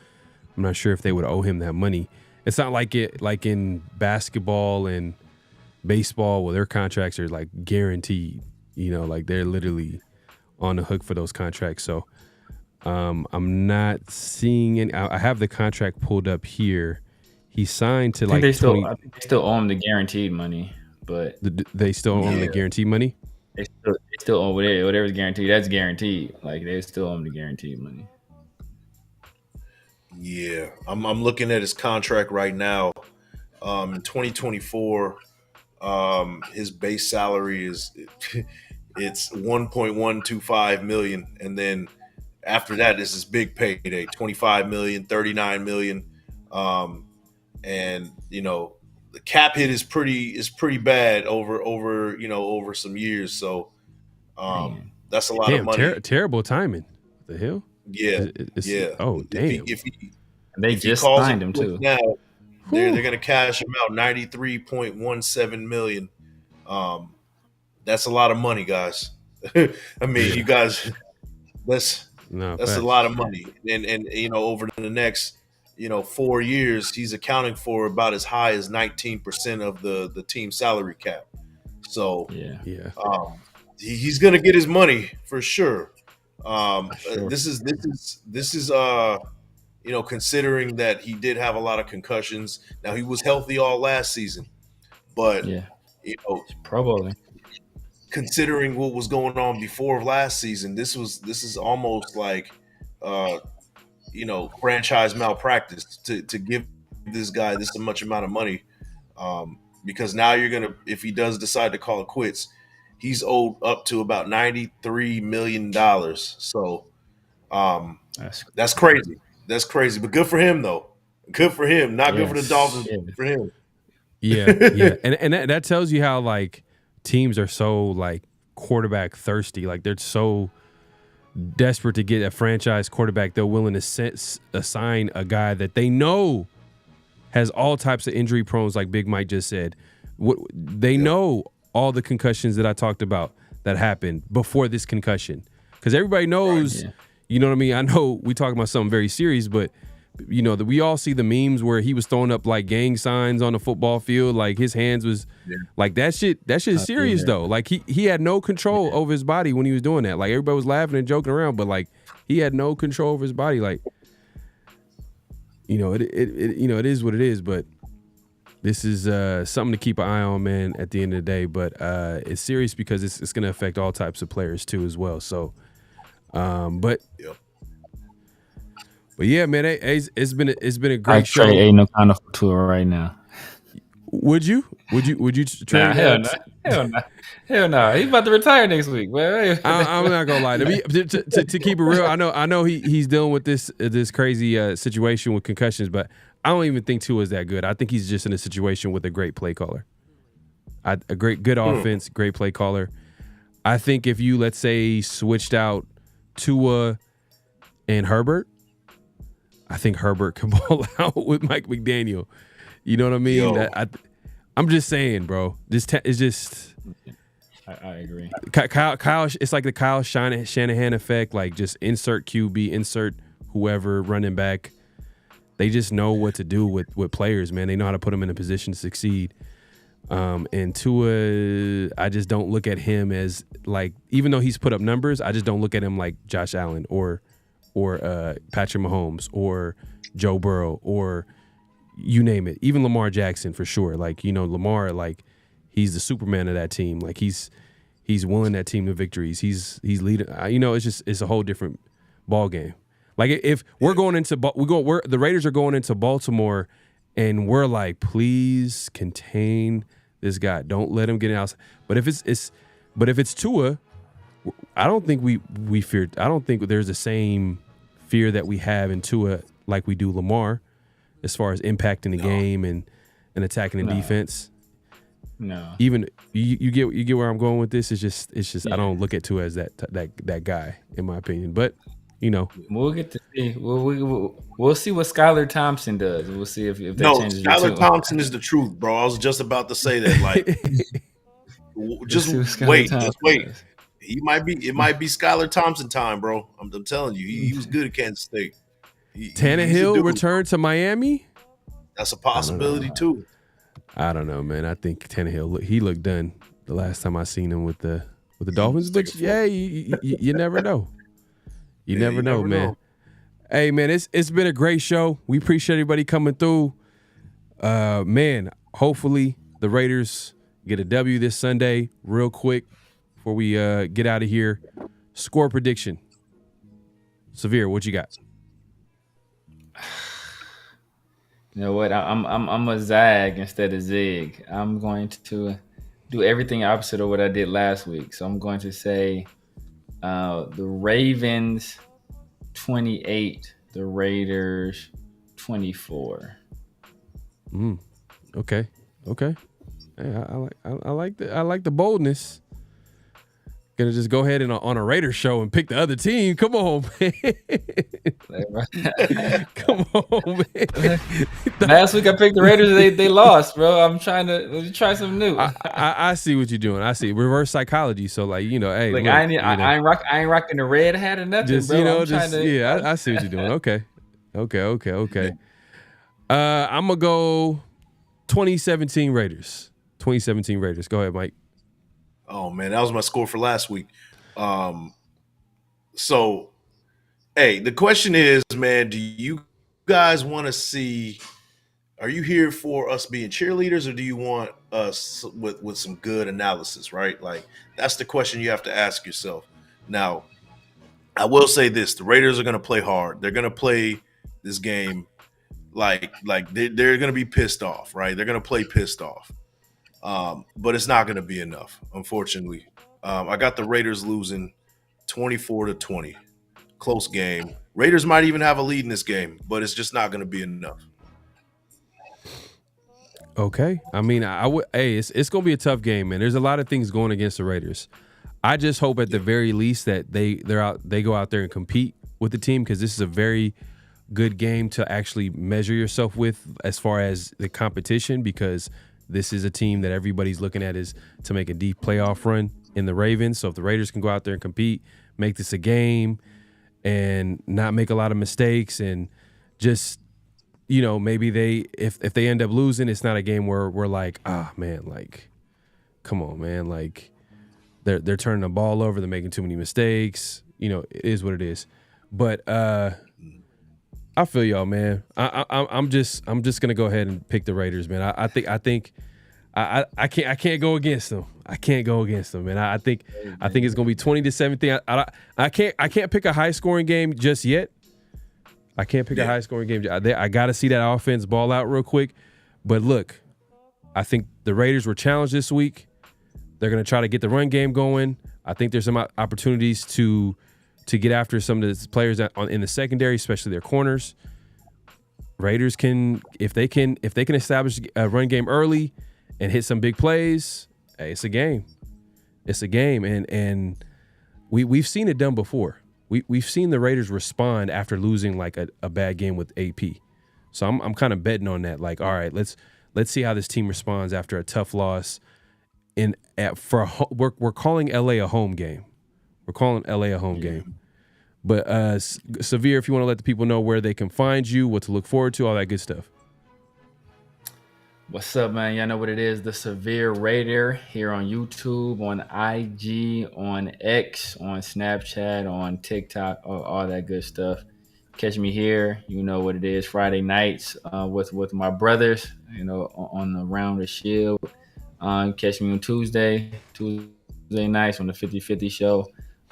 I'm not sure if they would owe him that money. It's not like in basketball and baseball where their contracts are like guaranteed. Like they're literally on the hook for those contracts. So I'm not seeing any. I have the contract pulled up here. He signed to I think they still owe him the guaranteed money, but they still owe him the guaranteed money. They still owe whatever's guaranteed. That's guaranteed. Like they still owe him the guaranteed money. Yeah, I'm looking at his contract right now. In 2024, his base salary is it's 1.125 million, and then after that is his big payday, 25 million, 39 million, and the cap hit is pretty bad over some years. So that's a lot of money. Terrible timing. What the hell? Yeah, yeah. Oh, damn. They just signed him too. Now they're going to cash him out 93.17 million. That's a lot of money, guys. You guys, that's a lot of money. And over the next 4 years, he's accounting for about as high as 19% of the team salary cap. So he's going to get his money for sure. This is considering that he did have a lot of concussions. Now he was healthy all last season, but probably considering what was going on before last season, this is almost like franchise malpractice to give this guy this much amount of money, because now if he does decide to call it quits, he's owed up to about $93 million. So that's crazy. That's crazy. But good for him, though. Good for him. Not good for the Dolphins. Good for him. Yeah. And that tells you how, like, teams are so, like, quarterback thirsty. Like, they're so desperate to get a franchise quarterback. They're willing to assign a guy that they know has all types of injury prones, like Big Mike just said. They know all the concussions that I talked about that happened before this concussion, because everybody knows, You know what I mean? I know we talking about something very serious, but you know, we all see the memes where he was throwing up like gang signs on the football field, like his hands was like that shit is serious though. Like he had no control over his body when he was doing that. Like everybody was laughing and joking around, but like he had no control over his body. Like, you know, it is what it is, but this is something to keep an eye on, man, at the end of the day. But it's serious because it's going to affect all types of players too as well. So, but yeah, man, it's been a great show. Trade ain't no kind of tour right now. Would you trade? Hell no. He's about to retire next week, man. I'm not gonna lie. To keep it real, I know he's dealing with this crazy situation with concussions, but I don't even think Tua is that good. I think he's just in a situation with a great play caller, a good offense, great play caller. I think if you, let's say, switched out Tua and Herbert, I think Herbert can ball out with Mike McDaniel. You know what I mean? I'm just saying, bro. It's just. I agree. Kyle, it's like the Kyle Shanahan effect. Like, just insert QB, insert whoever running back. They just know what to do with players, man. They know how to put them in a position to succeed. And Tua, I just don't look at him as like, even though he's put up numbers, I just don't look at him like Josh Allen or Patrick Mahomes or Joe Burrow or you name it. Even Lamar Jackson for sure. Like, you know, Lamar, like he's the Superman of that team. Like he's willing that team to victories. He's leading. You know, it's a whole different ball game. Like if we're going into the Raiders are going into Baltimore, and we're like, please contain this guy. Don't let him get out. But if it's Tua, I don't think we fear. I don't think there's the same fear that we have in Tua like we do Lamar, as far as impacting the game and attacking the defense. No. Even you get where I'm going with this. It's just I don't look at Tua as that guy, in my opinion. But you know, we'll get to see. We'll see what Skylar Thompson does. We'll see if that changes. Skylar Thompson is the truth, bro. I was just about to say that. Like, just wait. It might be Skylar Thompson time, bro. I'm telling you, he was good at Kansas State. Tannehill returned to Miami. That's a possibility too. I don't know, man. I think Tannehill he looked done the last time I seen him with the Dolphins. But yeah, you never know. You never know, man. Hey, man, it's been a great show. We appreciate everybody coming through. Man, hopefully the Raiders get a W this Sunday. Real quick before we get out of here, score prediction. Severe, what you got? You know what? I'm a zag instead of zig. I'm going to do everything opposite of what I did last week. So I'm going to say the Ravens 28, the Raiders 24. Okay. Hey, I like the boldness. Gonna just go ahead and on a Raiders show and pick the other team. Come on, man. Come on, man. Last week I picked the Raiders. They lost, bro. I'm trying to try something new. I see what you're doing. I see reverse psychology. So like, you know, hey, like look, I ain't rocking the red hat or nothing, just, bro. You know, I see what you're doing. Okay. I'm gonna go 2017 Raiders. 2017 Raiders. Go ahead, Mike. Oh man, that was my score for last week. So, hey, the question is, man, do you guys want to see? Are you here for us being cheerleaders, or do you want us with some good analysis? Right, like that's the question you have to ask yourself. Now, I will say this: the Raiders are going to play hard. They're going to play this game like they're going to be pissed off, right? They're going to play pissed off. But it's not going to be enough, unfortunately. I got the Raiders losing 24-20. Close game. Raiders might even have a lead in this game, but it's just not going to be enough. Okay. I mean, it's going to be a tough game, man. There's a lot of things going against the Raiders. I just hope at the very least that they go out there and compete with the team, because this is a very good game to actually measure yourself with as far as the competition, because this is a team that everybody's looking at is to make a deep playoff run in the Ravens. So if the Raiders can go out there and compete, make this a game, and not make a lot of mistakes, and just, maybe if they end up losing, it's not a game where we're like, man, like, come on, man, like they're turning the ball over, they're making too many mistakes. It is what it is. But I feel y'all, man. I'm just gonna go ahead and pick the Raiders, man. I think I can't go against them. I can't go against them, man. I think it's gonna be 20-17. I can't pick a high scoring game just yet. I can't pick a high scoring game. I got to see that offense ball out real quick. But look, I think the Raiders were challenged this week. They're gonna try to get the run game going. I think there's some opportunities to get after some of the players in the secondary, especially their corners. Raiders if they can establish a run game early and hit some big plays, hey, it's a game. It's a game, and we've seen it done before. We've seen the Raiders respond after losing like a bad game with AP. So I'm kind of betting on that. Like, all right, let's see how this team responds after a tough loss. We're calling LA a home game. We're calling LA a home game. But Severe, if you want to let the people know where they can find you, what to look forward to, all that good stuff. What's up, man? Y'all know what it is. The Severe Raider here on YouTube, on IG, on X, on Snapchat, on TikTok, all that good stuff. Catch me here. You know what it is. Friday nights with my brothers, on AroundTheShield. Catch me on Tuesday nights on the 50-50 show.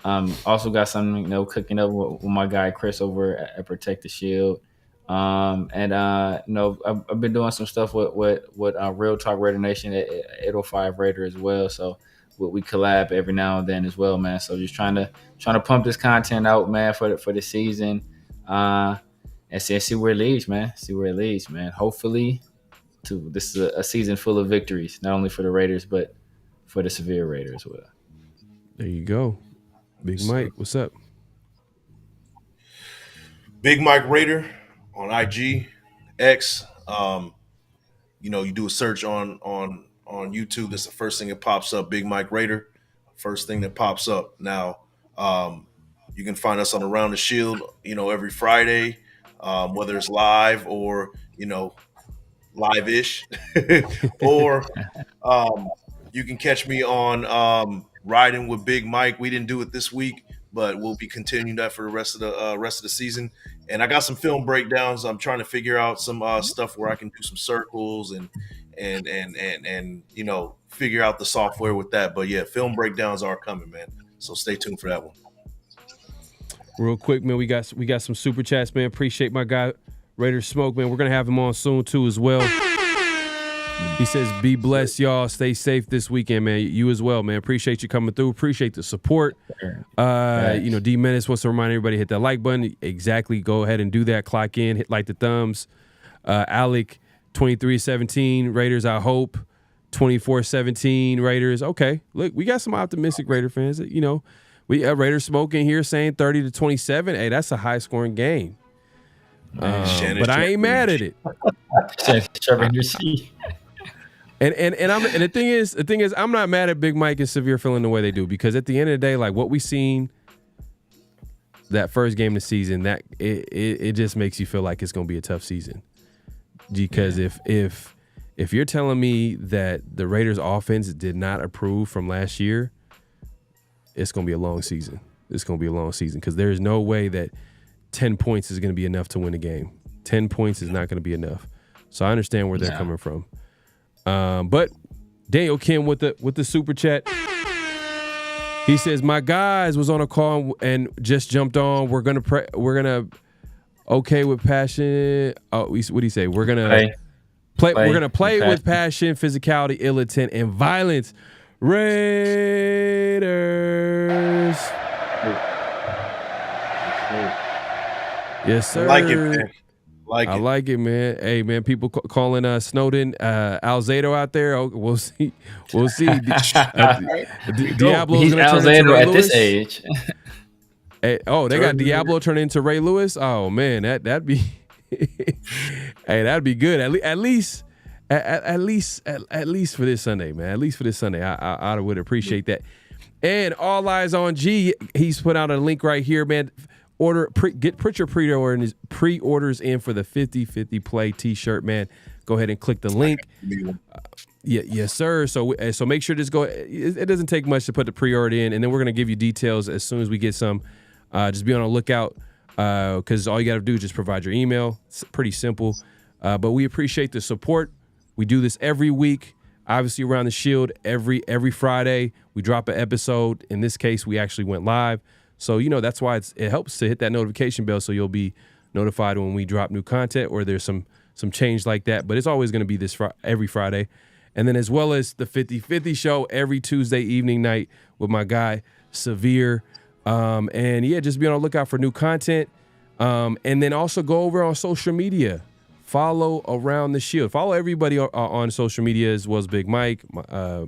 Also got something, cooking up with my guy Chris over at Protect the Shield. I've been doing some stuff with Real Talk Raider Nation at 805 Raider as well. So we collab every now and then as well, man. So just trying to pump this content out, man, for the season, and see where it leads, man. Hopefully, this is a season full of victories, not only for the Raiders but for the Severe Raider as well. There you go. Big Mike, what's up? Big Mike Raider on IG, X. You do a search on YouTube. That's the first thing that pops up. Big Mike Raider, first thing that pops up. Now, you can find us on Around the Shield. Every Friday, whether it's live or live-ish, or you can catch me on Riding with Big Mike. We didn't do it this week, but we'll be continuing that for the rest of the season. And I got some film breakdowns. I'm trying to figure out some stuff where I can do some circles and figure out the software with that. But yeah, film breakdowns are coming, man. So stay tuned for that one. Real quick, man, we got some super chats, man. Appreciate my guy Raider Smoke, man. We're gonna have him on soon too as well. He says, be blessed, y'all. Stay safe this weekend, man. You as well, man. Appreciate you coming through. Appreciate the support. D Menace wants to remind everybody, hit that like button. Exactly. Go ahead and do that. Clock in. Hit like the thumbs. Alec, 23-17. Raiders, I hope. 24-17. Raiders. Okay. Look, we got some optimistic Raider fans. We Raider Smoke in here saying 30-27. Hey, that's a high-scoring game. But I ain't mad at it. And the thing is, I'm not mad at Big Mike and Severe feeling the way they do, because at the end of the day, like what we seen that first game of the season, that it just makes you feel like it's gonna be a tough season. Because if you're telling me that the Raiders offense did not improve from last year, it's gonna be a long season. It's gonna be a long season, because there is no way that 10 points is gonna be enough to win a game. 10 points is not gonna be enough. So I understand where they're coming from. But Daniel Kim with the super chat. He says, my guys was on a call and just jumped on. We're gonna okay with passion. Oh, what do you say? We're gonna play. We're gonna play with passion, physicality, ill intent, and violence. Raiders. Yes, sir. I like it, man. I like it, man. Hey, man, people calling Snowden Alzado out there. Oh, we'll see. We'll see. Diablo's going to turn into Ray Lewis. This age. Hey, they got Diablo turn into Ray Lewis. Oh man, that'd be. Hey, that'd be good. At least for this Sunday, man. At least for this Sunday, I would appreciate that. And All Eyes on G, he's put out a link right here, man. Put your pre-orders in for the 50-50 play t-shirt, man. Go ahead and click the link. Yes, sir. So make sure it doesn't take much to put the pre-order in, and then we're gonna give you details as soon as we get some. Just be on the lookout, because all you gotta do is just provide your email. It's pretty simple. But we appreciate the support. We do this every week. Obviously, Around the Shield every Friday we drop an episode. In this case, we actually went live. So, that's why it helps to hit that notification bell so you'll be notified when we drop new content or there's some change like that. But it's always going to be every Friday. And then as well as the 50-50 show every Tuesday evening night with my guy, Severe. And yeah, just be on the lookout for new content. And then also go over on social media. Follow Around the Shield. Follow everybody on social media as well as Big Mike,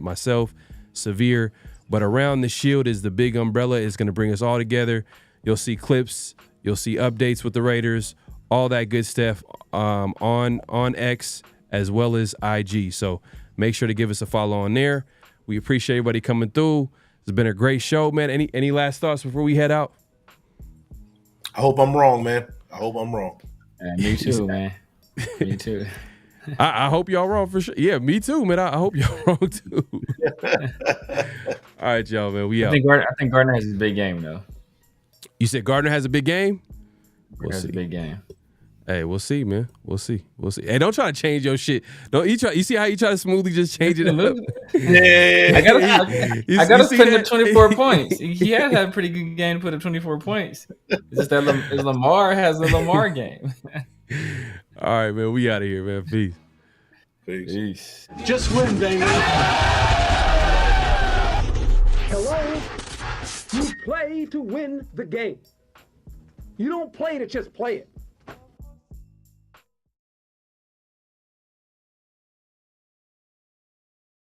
myself, Severe. But Around the Shield is the big umbrella. It's going to bring us all together. You'll see clips. You'll see updates with the Raiders, all that good stuff on X as well as IG. So make sure to give us a follow on there. We appreciate everybody coming through. It's been a great show, man. Any last thoughts before we head out? I hope I'm wrong, man. I hope I'm wrong. Me too, man. Me too. I hope y'all wrong for sure. Yeah, me too, man. I hope y'all wrong too. All right, y'all, man. We out. I think Gardner has a big game, though. You said Gardner has a big game? We'll see. A big game. Hey, we'll see, man. We'll see. Hey, don't try to change your shit. You see how you try to smoothly just change it up? Yeah. I gotta put up 24 points. He has had a pretty good game to put up 24 points. It's just that Lamar has the Lamar game. All right, man. We out of here, man. Peace. Peace. Just win, baby. Hello? You play to win the game. You don't play to just play it.